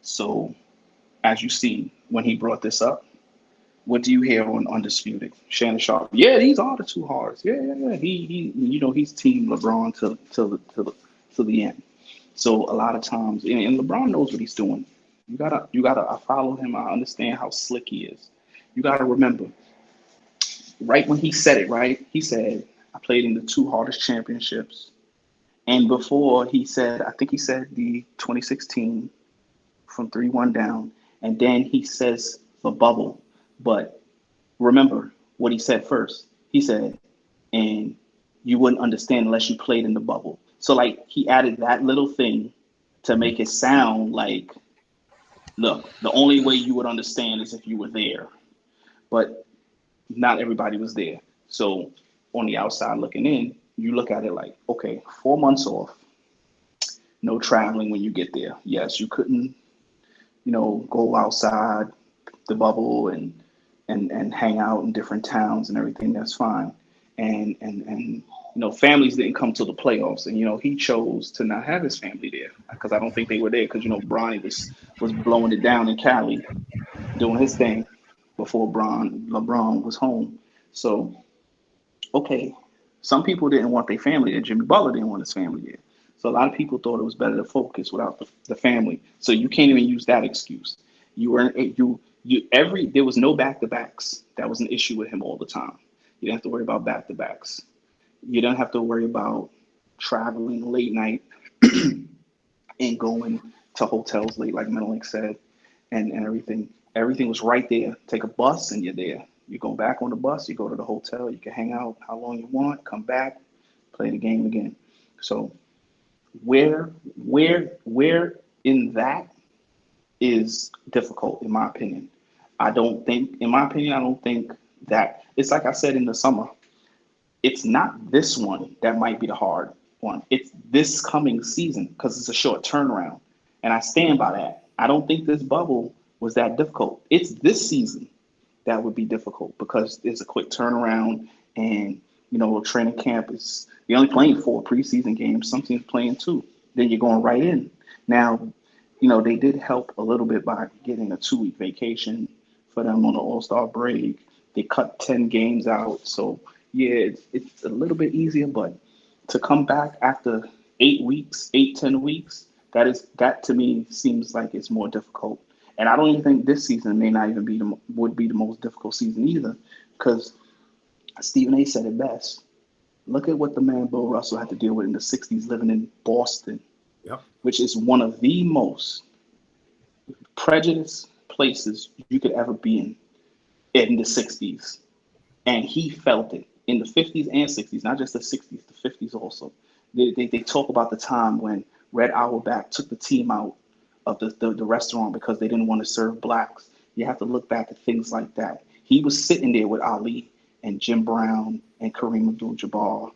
C: So as you see, when he brought this up, what do you hear on Undisputed? Shannon Sharp, yeah, these are the two hards. Yeah. He's team LeBron to the end. So a lot of times, and LeBron knows what he's doing. You gotta. I follow him. I understand how slick he is. You gotta remember, right when he said it, right? He said, "I played in the 2 hardest championships," and before he said, I think he said the 2016 from 3-1 down, and then he says the bubble. But remember what he said first. He said, "And you wouldn't understand unless you played in the bubble." So like he added that little thing to make it sound like Look, the only way you would understand is if you were there, but not everybody was there. So on the outside looking in, you look at it like, okay, 4 months off, no traveling when you get there. Yes, you couldn't, go outside the bubble and hang out in different towns and everything. That's fine. And families didn't come to the playoffs, and he chose to not have his family there because I don't think they were there because Bronny was blowing it down in Cali doing his thing before LeBron was home. So okay, some people didn't want their family there. Jimmy Butler didn't want his family there. So a lot of people thought it was better to focus without the family. So you can't even use that excuse. You were there was no back to backs. That was an issue with him all the time. You didn't have to worry about back to backs. You don't have to worry about traveling late night and going to hotels late, like Menelik said, and everything. Everything was right there. Take a bus and you're there. You go back on the bus, you go to the hotel, you can hang out how long you want, come back, play the game again. So where in that is difficult, in my opinion. In my opinion, I don't think that it's like I said in the summer. It's not this one that might be the hard one. It's this coming season because it's a short turnaround. And I stand by that. I don't think this bubble was that difficult. It's this season that would be difficult because there's a quick turnaround and training camp is you're only playing 4 preseason games, some teams playing 2. Then you're going right in. Now, they did help a little bit by getting a 2-week vacation for them on the All-Star break. They cut 10 games out. So yeah, it's a little bit easier, but to come back after 8 weeks, 10 weeks, that to me seems like it's more difficult. And I don't even think this season may not even would be the most difficult season either, because Stephen A. said it best. Look at what the man Bill Russell had to deal with in the '60s, living in Boston,
E: Yep.
C: which is one of the most prejudiced places you could ever be in the '60s, and he felt it in the '50s and '60s, not just the '60s, the '50s also. They talk about the time when Red Auerbach took the team out of the restaurant because they didn't want to serve blacks. You have to look back at things like that. He was sitting there with Ali and Jim Brown and Kareem Abdul-Jabbar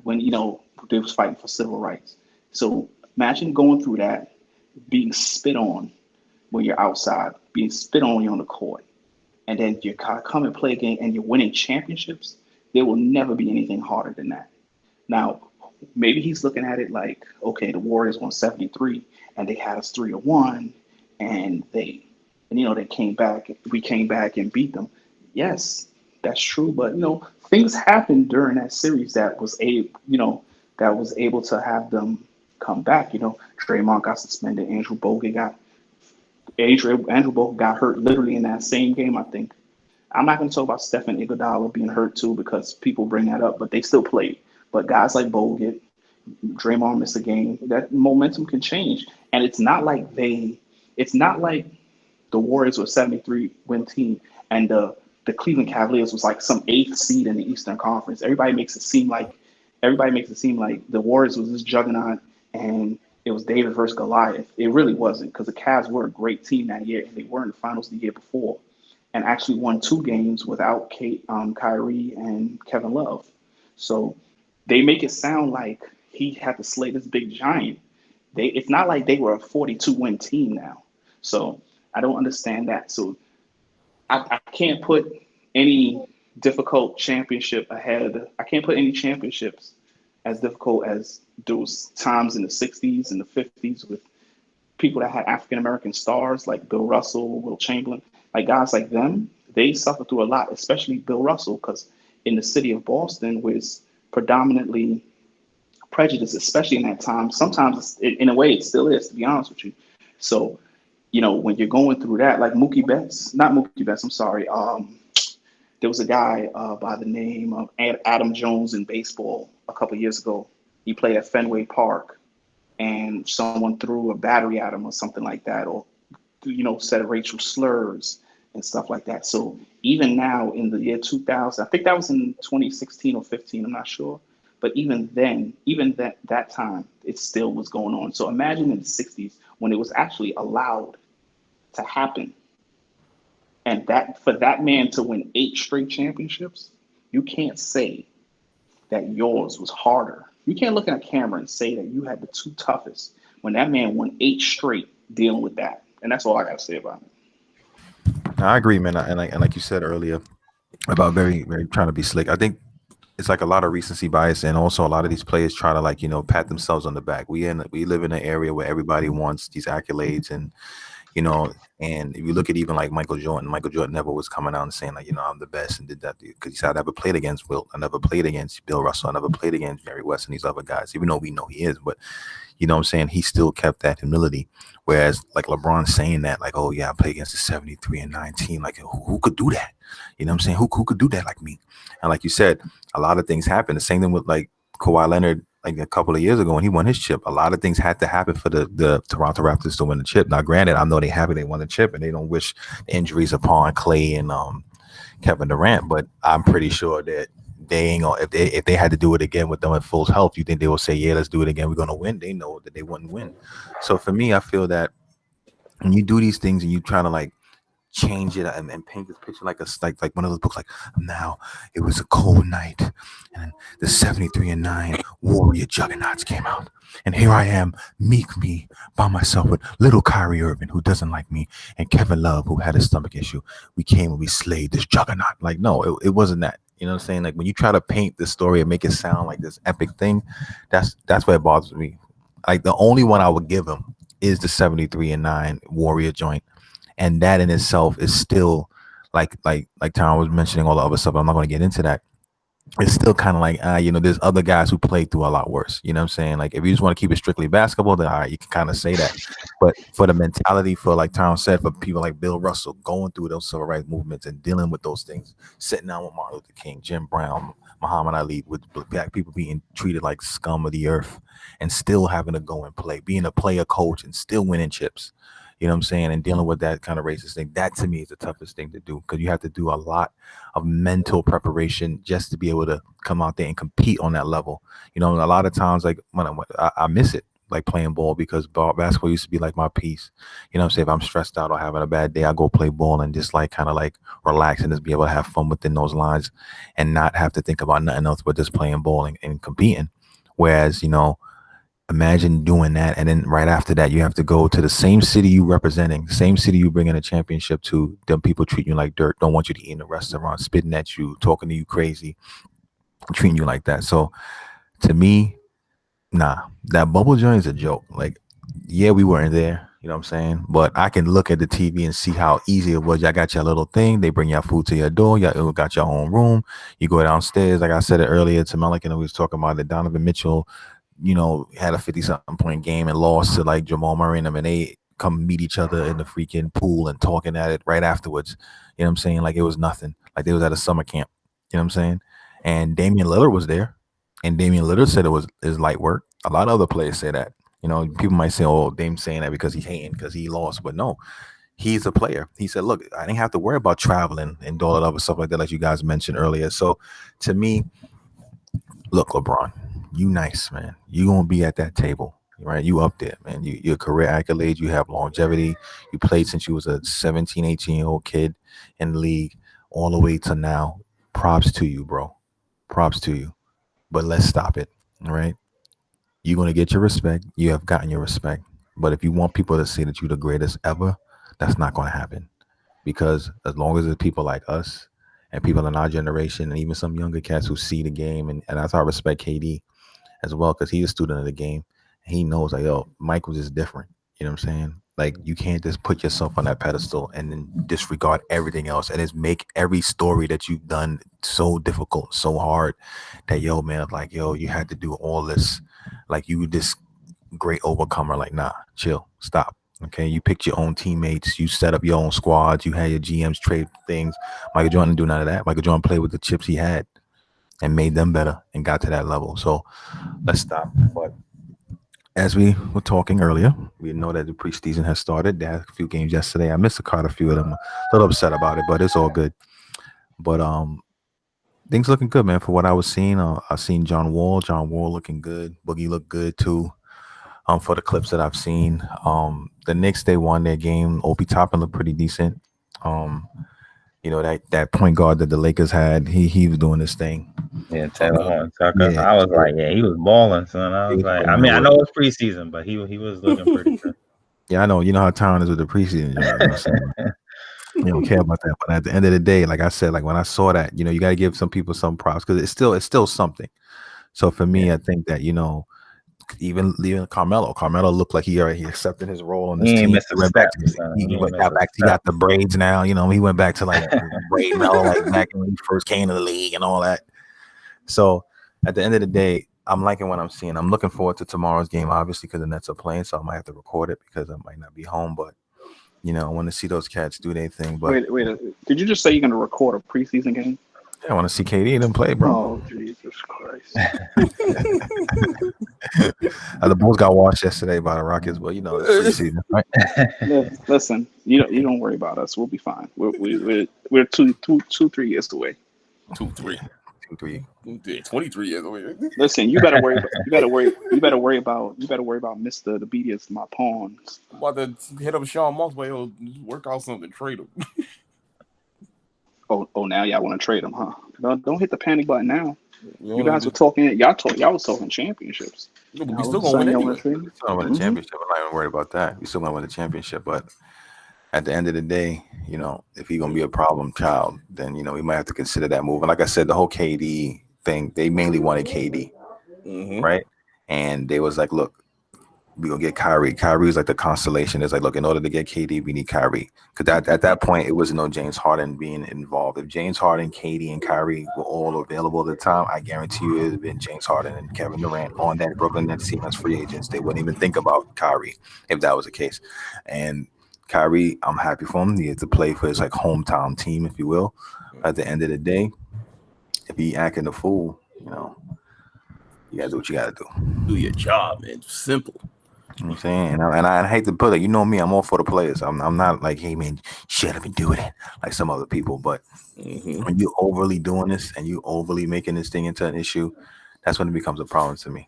C: when they was fighting for civil rights. So imagine going through that, being spit on when you're outside, being spit on when you're on the court, and then you kind of come and play a game and you're winning championships. There will never be anything harder than that. Now, maybe he's looking at it like, okay, the Warriors won 73 and they had us 3-1 and they came back, we came back and beat them. Yes, that's true, but things happened during that series that was able to have them come back. Draymond got suspended, Andrew Bogut got hurt literally in that same game, I think. I'm not going to talk about Stephen Iguodala being hurt too because people bring that up, but they still played. But guys like Bogut, Draymond missed a game. That momentum can change, and it's not like the Warriors were a 73 win team, and the Cleveland Cavaliers was like some 8th seed in the Eastern Conference. Everybody makes it seem like the Warriors was this juggernaut, and it was David versus Goliath. It really wasn't because the Cavs were a great team that year, and they were in the finals the year before, and actually won 2 games without Kyrie and Kevin Love. So they make it sound like he had to slay this big giant. It's not like they were a 42-win team now. So I don't understand that. So I can't put any difficult championship ahead. I can't put any championships as difficult as those times in the '60s and the '50s with people that had African American stars like Bill Russell, Will Chamberlain, like guys like them. They suffered through a lot, especially Bill Russell, because in the city of Boston was predominantly prejudice, especially in that time. Sometimes, in a way, it still is, to be honest with you. So, when you're going through that, like not Mookie Betts, I'm sorry. There was a guy by the name of Adam Jones in baseball a couple of years ago. He played at Fenway Park, and someone threw a battery at him or something like that, or said racial slurs and stuff like that. So even now in the year 2000, I think that was in 2016 or 15, I'm not sure. But even then, even that time, it still was going on. So imagine in the '60s when it was actually allowed to happen. And that for that man to win 8 straight championships, you can't say that yours was harder. You can't look at a camera and say that you had the 2 toughest when that man won 8 straight dealing with that. And that's all I got to say about it.
A: I agree, man. And like you said earlier about very, very trying to be slick. I think it's like a lot of recency bias, and also a lot of these players try to, like, pat themselves on the back. We live in an area where everybody wants these accolades, and and if you look at even like Michael Jordan never was coming out and saying, like, I'm the best and did that, because he said, I never played against Wilt, I never played against Bill Russell, I never played against Jerry West and these other guys, even though we know he is. But you know what I'm saying, he still kept that humility. Whereas like LeBron saying that, like, oh yeah, I play against the 73 and 19, like who could do that? You know what I'm saying? Who could do that like me? And like you said, a lot of things happen. The same thing with like Kawhi Leonard, like a couple of years ago when he won his chip. A lot of things had to happen for the Toronto Raptors to win the chip. Now, granted, I know they happy they won the chip and they don't wish injuries upon Clay and Kevin Durant, but I'm pretty sure that they ain't gonna, if they had to do it again with them at full health, you think they will say, yeah, let's do it again, we're gonna win? They know that they wouldn't win. So for me, I feel that when you do these things and you try to like change it and paint this picture like like one of those books, like, now it was a cold night and the 73 and 9 Warrior juggernauts came out, and here I am, meek me, by myself with little Kyrie Irving, who doesn't like me, and Kevin Love, who had a stomach issue. We came and we slayed this juggernaut. Like, no, it wasn't that. You know what I'm saying? Like, when you try to paint the story and make it sound like this epic thing, that's what it bothers me. Like, the only one I would give him is the 73 and 9 Warrior joint. And that in itself is still like Tyron was mentioning all the other stuff. I'm not going to get into that. It's still kind of like, there's other guys who played through a lot worse. You know what I'm saying? Like, if you just want to keep it strictly basketball, then all right, you can kind of say that. But for the mentality, for like Tyron said, for people like Bill Russell going through those civil rights movements and dealing with those things, sitting down with Martin Luther King, Jim Brown, Muhammad Ali, with black people being treated like scum of the earth, and still having to go and play, being a player coach and still winning chips. You know what I'm saying? And dealing with that kind of racist thing, that to me is the toughest thing to do, because you have to do a lot of mental preparation just to be able to come out there and compete on that level. You know, a lot of times, like, when I miss it, like playing ball, because basketball used to be like my peace. You know what I'm saying? If I'm stressed out or having a bad day, I go play ball and just like kind of like relax and just be able to have fun within those lines and not have to think about nothing else but just playing ball and competing. Whereas, imagine doing that, and then right after that, you have to go to the same city you representing, same city you bringing a championship to. Them people treat you like dirt, don't want you to eat in the restaurant, spitting at you, talking to you crazy, treating you like that. So to me, nah, that bubble joint is a joke. Like, yeah, we weren't there, you know what I'm saying? But I can look at the TV and see how easy it was. Y'all got your little thing. They bring your food to your door. Y'all got your own room. You go downstairs. Like I said it earlier to Malik, and we was talking about that Donovan Mitchell, had a 50-something point game and lost to like Jamal Murray and them, and they come meet each other in the freaking pool and talking at it right afterwards. You know what I'm saying? Like, it was nothing. Like, they was at a summer camp. You know what I'm saying? And Damian Lillard was there, and Damian Lillard said is light work. A lot of other players say that. People might say, oh, Dame's saying that because he's hating because he lost, but no, he's a player. He said, look, I didn't have to worry about traveling and all that other stuff like that, like you guys mentioned earlier. So to me, look, LeBron, you nice, man. You gonna be at that table, right? You up there, man. Your career accolades, you have longevity. You played since you was a 17, 18-year-old kid in the league all the way to now. Props to you, bro. Props to you. But let's stop it, all right? You're gonna get your respect. You have gotten your respect. But if you want people to say that you're the greatest ever, that's not gonna happen. Because as long as there's people like us and people in our generation and even some younger cats who see the game, and that's why I respect KD as well, because he's a student of the game. And he knows, like, yo, Mike was just different. You know what I'm saying? Like, you can't just put yourself on that pedestal and then disregard everything else and just make every story that you've done so difficult, so hard that, yo, man, like, yo, you had to do all this. Like, you this great overcomer. Like, nah, chill, stop. Okay, you picked your own teammates, you set up your own squads, you had your GMs trade things. Michael Jordan didn't do none of that. Michael Jordan played with the chips he had and made them better and got to that level. So let's stop. But as we were talking earlier, we know that the preseason has started. They had a few games yesterday. I missed a few of them. A little upset about it, but it's all good. But things looking good, man. For what I was seeing, I seen John Wall looking good. Boogie looked good too. For the clips that I've seen, the Knicks, they won their game. Obi Toppin looked pretty decent. That point guard that the Lakers had, he was doing his thing.
B: Yeah, Taylor Horton Tucker.
A: Yeah,
B: I was like, yeah, he was balling, son. I was like, I mean, I know it's preseason, but he was looking pretty good.
A: Yeah, I know. You know how Tyron is with the preseason. You know what I'm saying? You don't care about that, but at the end of the day, like I said, like when I saw that, you got to give some people some props because it's still something. So for me, I think that even leaving Carmelo looked like he already accepted his role on this
B: He ain't
A: team.
B: missed a step.
A: He got the braids now. He went back to like braid Melo like back when he first came to the league and all that. So at the end of the day, I'm liking what I'm seeing. I'm looking forward to tomorrow's game, obviously, because the Nets are playing, so I might have to record it because I might not be home. But I want to see those cats do their thing. But
C: wait, did you just say you're going to record a preseason game?
A: Yeah, I want to see KD and them play, bro.
C: Oh, Jesus Christ.
A: The Bulls got washed yesterday by the Rockets, but it's preseason, right?
C: Listen, you don't worry about us. We'll be fine. We're 3 years away.
D: 23 years away.
C: Listen, you better worry about Mr. the Beatties, my pawns.
D: I'm about to hit up Sean Moss, but he'll work out something, trade him.
C: Oh, now y'all want to trade him, huh? Don't hit the panic button now. You guys were talking. Y'all was talking championships.
D: No, but we still gonna win anyway.
A: Still win the championship. I'm not even worried about that. We still gonna win the championship, but at the end of the day, if he's gonna be a problem child, then we might have to consider that move. And like I said, the whole KD thing, they mainly wanted KD, right? And they was like, look, we gonna get Kyrie. Kyrie was like the constellation. It's like, look, in order to get KD, we need Kyrie. Because at that point, it wasn't no James Harden being involved. If James Harden, KD, and Kyrie were all available at the time, I guarantee you it would have been James Harden and Kevin Durant on that Brooklyn Nets team as free agents. They wouldn't even think about Kyrie if that was the case. And Kyrie, I'm happy for him. He had to play for his like hometown team, if you will. At the end of the day, if he acting a fool, you gotta do what you gotta do.
D: Do your job, man. Simple.
A: You know what I'm saying? And I hate to put it, me, I'm all for the players. I'm not like, hey man, shut up and do it like some other people. But when you overly doing this and you overly making this thing into an issue, that's when it becomes a problem to me.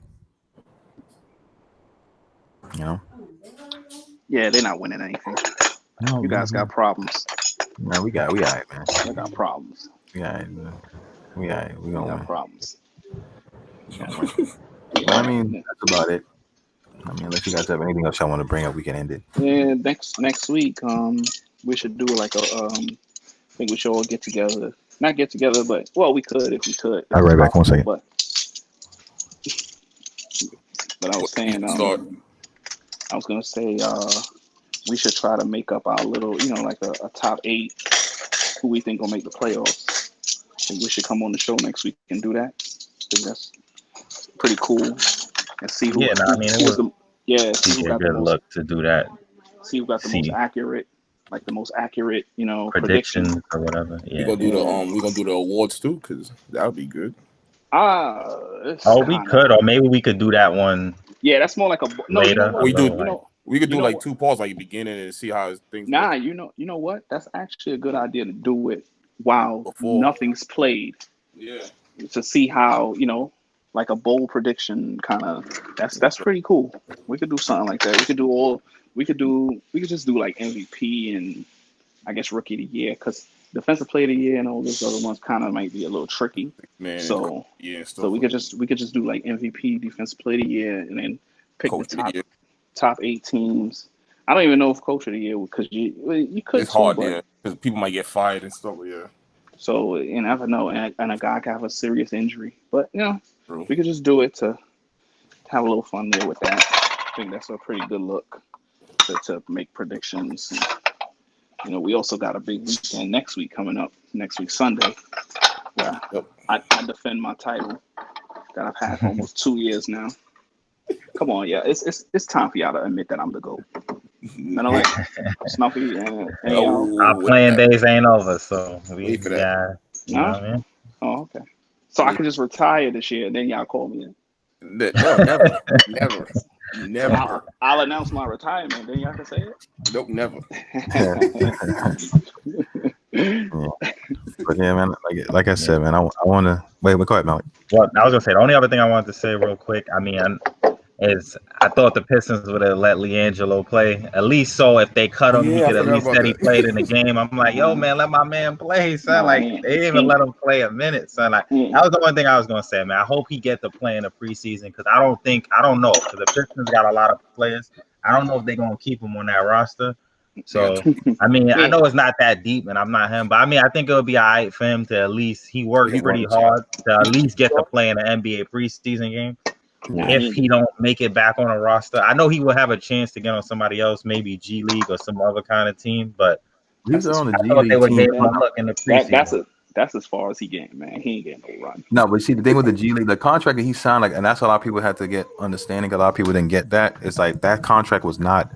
C: Yeah, they're not winning anything.
A: No,
C: you guys got problems.
A: No, we got it, man.
C: We got problems.
A: We got it. We got
C: problems.
A: I mean, that's about it. I mean, unless you guys have anything else y'all want to bring up, we can end it.
C: Yeah, next week, we should do like I think we should all get together. Not get together, but we could if we could.
A: I'll be right back. 1 second.
C: But I was saying, I was gonna say, we should try to make up our little, like a top 8 who we think will make the playoffs. I think we should come on the show next week and do that. I think that's pretty cool. And see who.
B: Yeah, it was
C: see who got
B: good look to do that.
C: See who got the most accurate,
B: predictions or whatever. Yeah,
D: we gonna do the awards too, because that would be good.
B: We could, or maybe we could do that one.
C: Yeah, that's more like a
B: later.
D: We could do like 2 parts, like beginning and see how things.
C: Nah, you know what? That's actually a good idea to do it while nothing's played.
B: Yeah.
C: To see how like a bold prediction kind of. That's pretty cool. We could do something like that. We could just do like MVP and I guess rookie of the year, because defensive player of the year and all those other ones kind of might be a little tricky.
D: Man,
C: so we could just do like MVP, defensive player of the year, and then pick the top 8 teams. I don't even know if coach of the year, because you could.
D: It's hard, because people might get fired and stuff. Yeah. So
C: you never know, and a guy could have a serious injury, but
D: True.
C: We could just do it to have a little fun there with that. I think that's a pretty good look to make predictions. And, we also got a big weekend next week coming up. Next week Sunday, where I defend my title that I've had for almost 2 years now. Come on, it's time for y'all to admit that I'm the GOAT. Like Snuffy and
B: our playing days ain't over, so we
D: for that.
B: You know what I mean?
C: Oh, okay. So I can just retire this year, and then y'all call me in.
D: No, never.
C: I'll announce my retirement, then y'all can say it.
D: Nope, never.
A: But yeah, man, like I said, man, I want to wait. Go ahead, Malik.
B: Well, I was gonna say the only other thing I wanted to say real quick. I mean, is I thought the Pistons would have let LiAngelo play at least, so if they cut him, he
D: Yeah, I
B: could at
D: forgot
B: least
D: about
B: said he
D: that.
B: played in the game. I'm like, yo, man, let my man play, son.
C: Nah,
B: Like they didn't even let him play a minute, son. Like
C: he,
B: that was the one thing I was gonna say, man. I hope he get to play in the preseason because I don't know because the Pistons got a lot of players. I don't know if they're gonna keep him on that roster.
D: They got
B: So
D: two.
B: I mean, I
C: yeah,
B: know it's not that deep, and I'm not him, but I mean, I think it would be all right for him to at least he works
D: He's one
B: pretty
D: of the two.
B: hard to at least get to play in an NBA preseason game
C: nah,
B: if
C: he
B: he don't make it back on a roster. I know he will have a chance to get on somebody else, maybe G League or some other kind of team, but
E: He's
C: that's as
E: on the
B: I
E: G
B: thought they
E: League
B: would
E: team.
B: give him a
C: that,
B: look in the
C: that's
B: preseason.
C: as far as he getting, man. He ain't getting no run.
E: No, but see the thing with the G League, the contract that he signed, like, and that's what a lot of people had to get understanding. A lot of people didn't get that. It's like that contract was not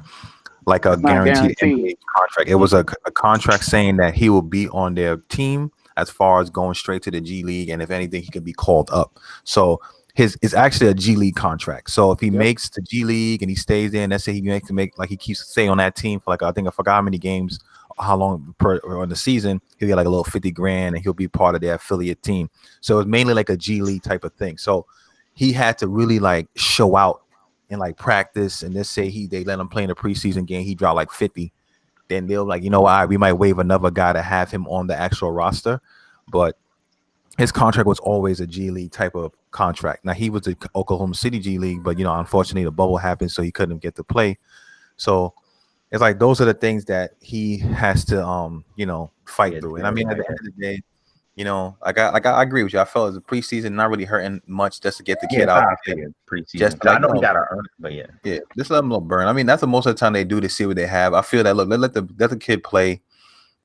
E: like a
C: It's not
E: guaranteed
C: guaranteed.
E: NBA contract. It was a contract saying that he will be on their team as far as going straight to the G League, and if anything, he could be called up. So his is actually a G League contract. So if he
C: Yep.
E: makes the G League and he stays there, and let's say he makes to make like he keeps staying on that team for like I think I forgot how many games, how long per or in the season, he'll get like a little 50 grand and he'll be part of their affiliate team. So it's mainly like a G League type of thing. So he had to really like show out and like practice, and let's say they let him play in a preseason game, he dropped like 50, then they'll like, you know what, we might waive another guy to have him on the actual roster. But his contract was always a G League type of contract. Now he was the Oklahoma City G League, but unfortunately the bubble happened, so he couldn't get to play. So it's like those are the things that he has to fight
B: Yeah,
E: through. And I
B: yeah,
E: mean, at
B: like
E: the end of the day, I agree with you. I felt the preseason not really hurting much just to get the
B: yeah,
E: kid
B: it's
E: out
B: how I
E: there.
B: figured preseason.
E: Just
B: 'Cause I
E: like,
B: know he gotta earn it, but yeah.
E: yeah, just let them little burn. I mean, that's the most of the time they do to see what they have. I feel that look, let the kid play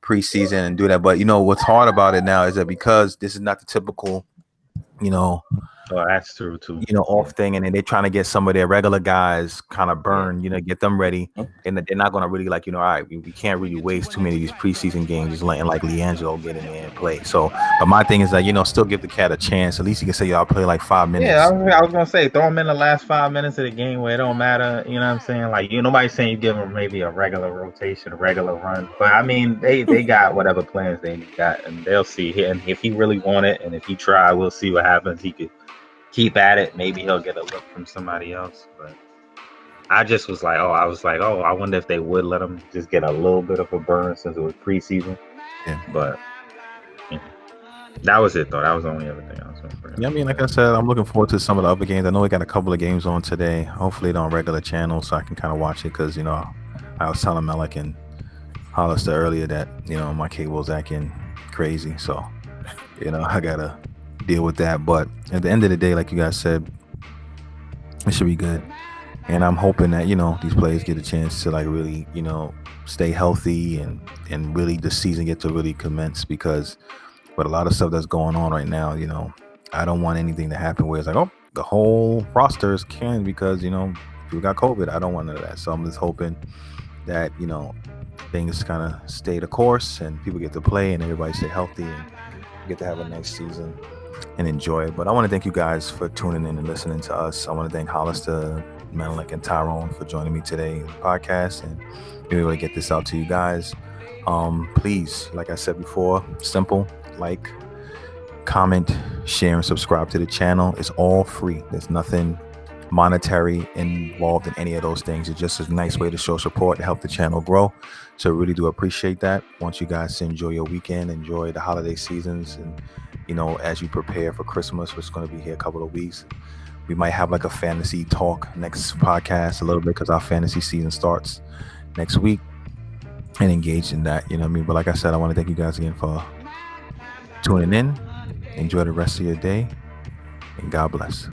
E: preseason and do that. But what's hard about it now is that because this is not the typical,
B: Oh, that's true too.
E: off thing, and then they're trying to get some of their regular guys kind of burned, get them ready, and they're not gonna really like, all right, we can't really waste too many of these preseason games just letting like LiAngelo get in there and play. So, but my thing is that still give the cat a chance. At least you can say, I'll play like 5 minutes.
B: Yeah, I was gonna say throw him in the last 5 minutes of the game where it don't matter. You know what I'm saying? Like nobody's saying you give him maybe a regular rotation, a regular run, but I mean they got whatever plans they got, and they'll see. And if he really want it, and if he try, we'll see what happens. He could keep at it. Maybe he'll get a look from somebody else. But I just was like, I wonder if they would let him just get a little bit of a burn since it was preseason.
E: Yeah.
B: But that was it though. That was the only other thing I was going to bring up.
E: Yeah, I mean, like I said, I'm looking forward to some of the other games. I know we got a couple of games on today. Hopefully, they're on regular channels so I can kind of watch it because I was telling Malik and Hollister earlier that my cable's acting crazy, so I gotta deal with that. But at the end of the day, like you guys said, it should be good, and I'm hoping that these players get a chance to like really stay healthy and really the season get to really commence, because with a lot of stuff that's going on right now, I don't want anything to happen where it's like, oh, the whole roster is canned because people got COVID. I don't want none of that. So I'm just hoping that things kind of stay the course and people get to play and everybody stay healthy and get to have a nice season and enjoy it. But I want to thank you guys for tuning in and listening to us. I want to thank Hollister, Menelik, and Tyrone for joining me today in the podcast and being able to get this out to you guys. Please, like I said before, simple, like, comment, share, and subscribe to the channel. It's all free. There's nothing monetary involved in any of those things. It's just a nice way to show support to help the channel grow. So really do appreciate that. Want you guys to enjoy your weekend, enjoy the holiday seasons, and as you prepare for Christmas, which is going to be here a couple of weeks. We might have like a fantasy talk next podcast a little bit because our fantasy season starts next week, and engage in that, But like I said, I want to thank you guys again for tuning in. Enjoy the rest of your day, and God bless.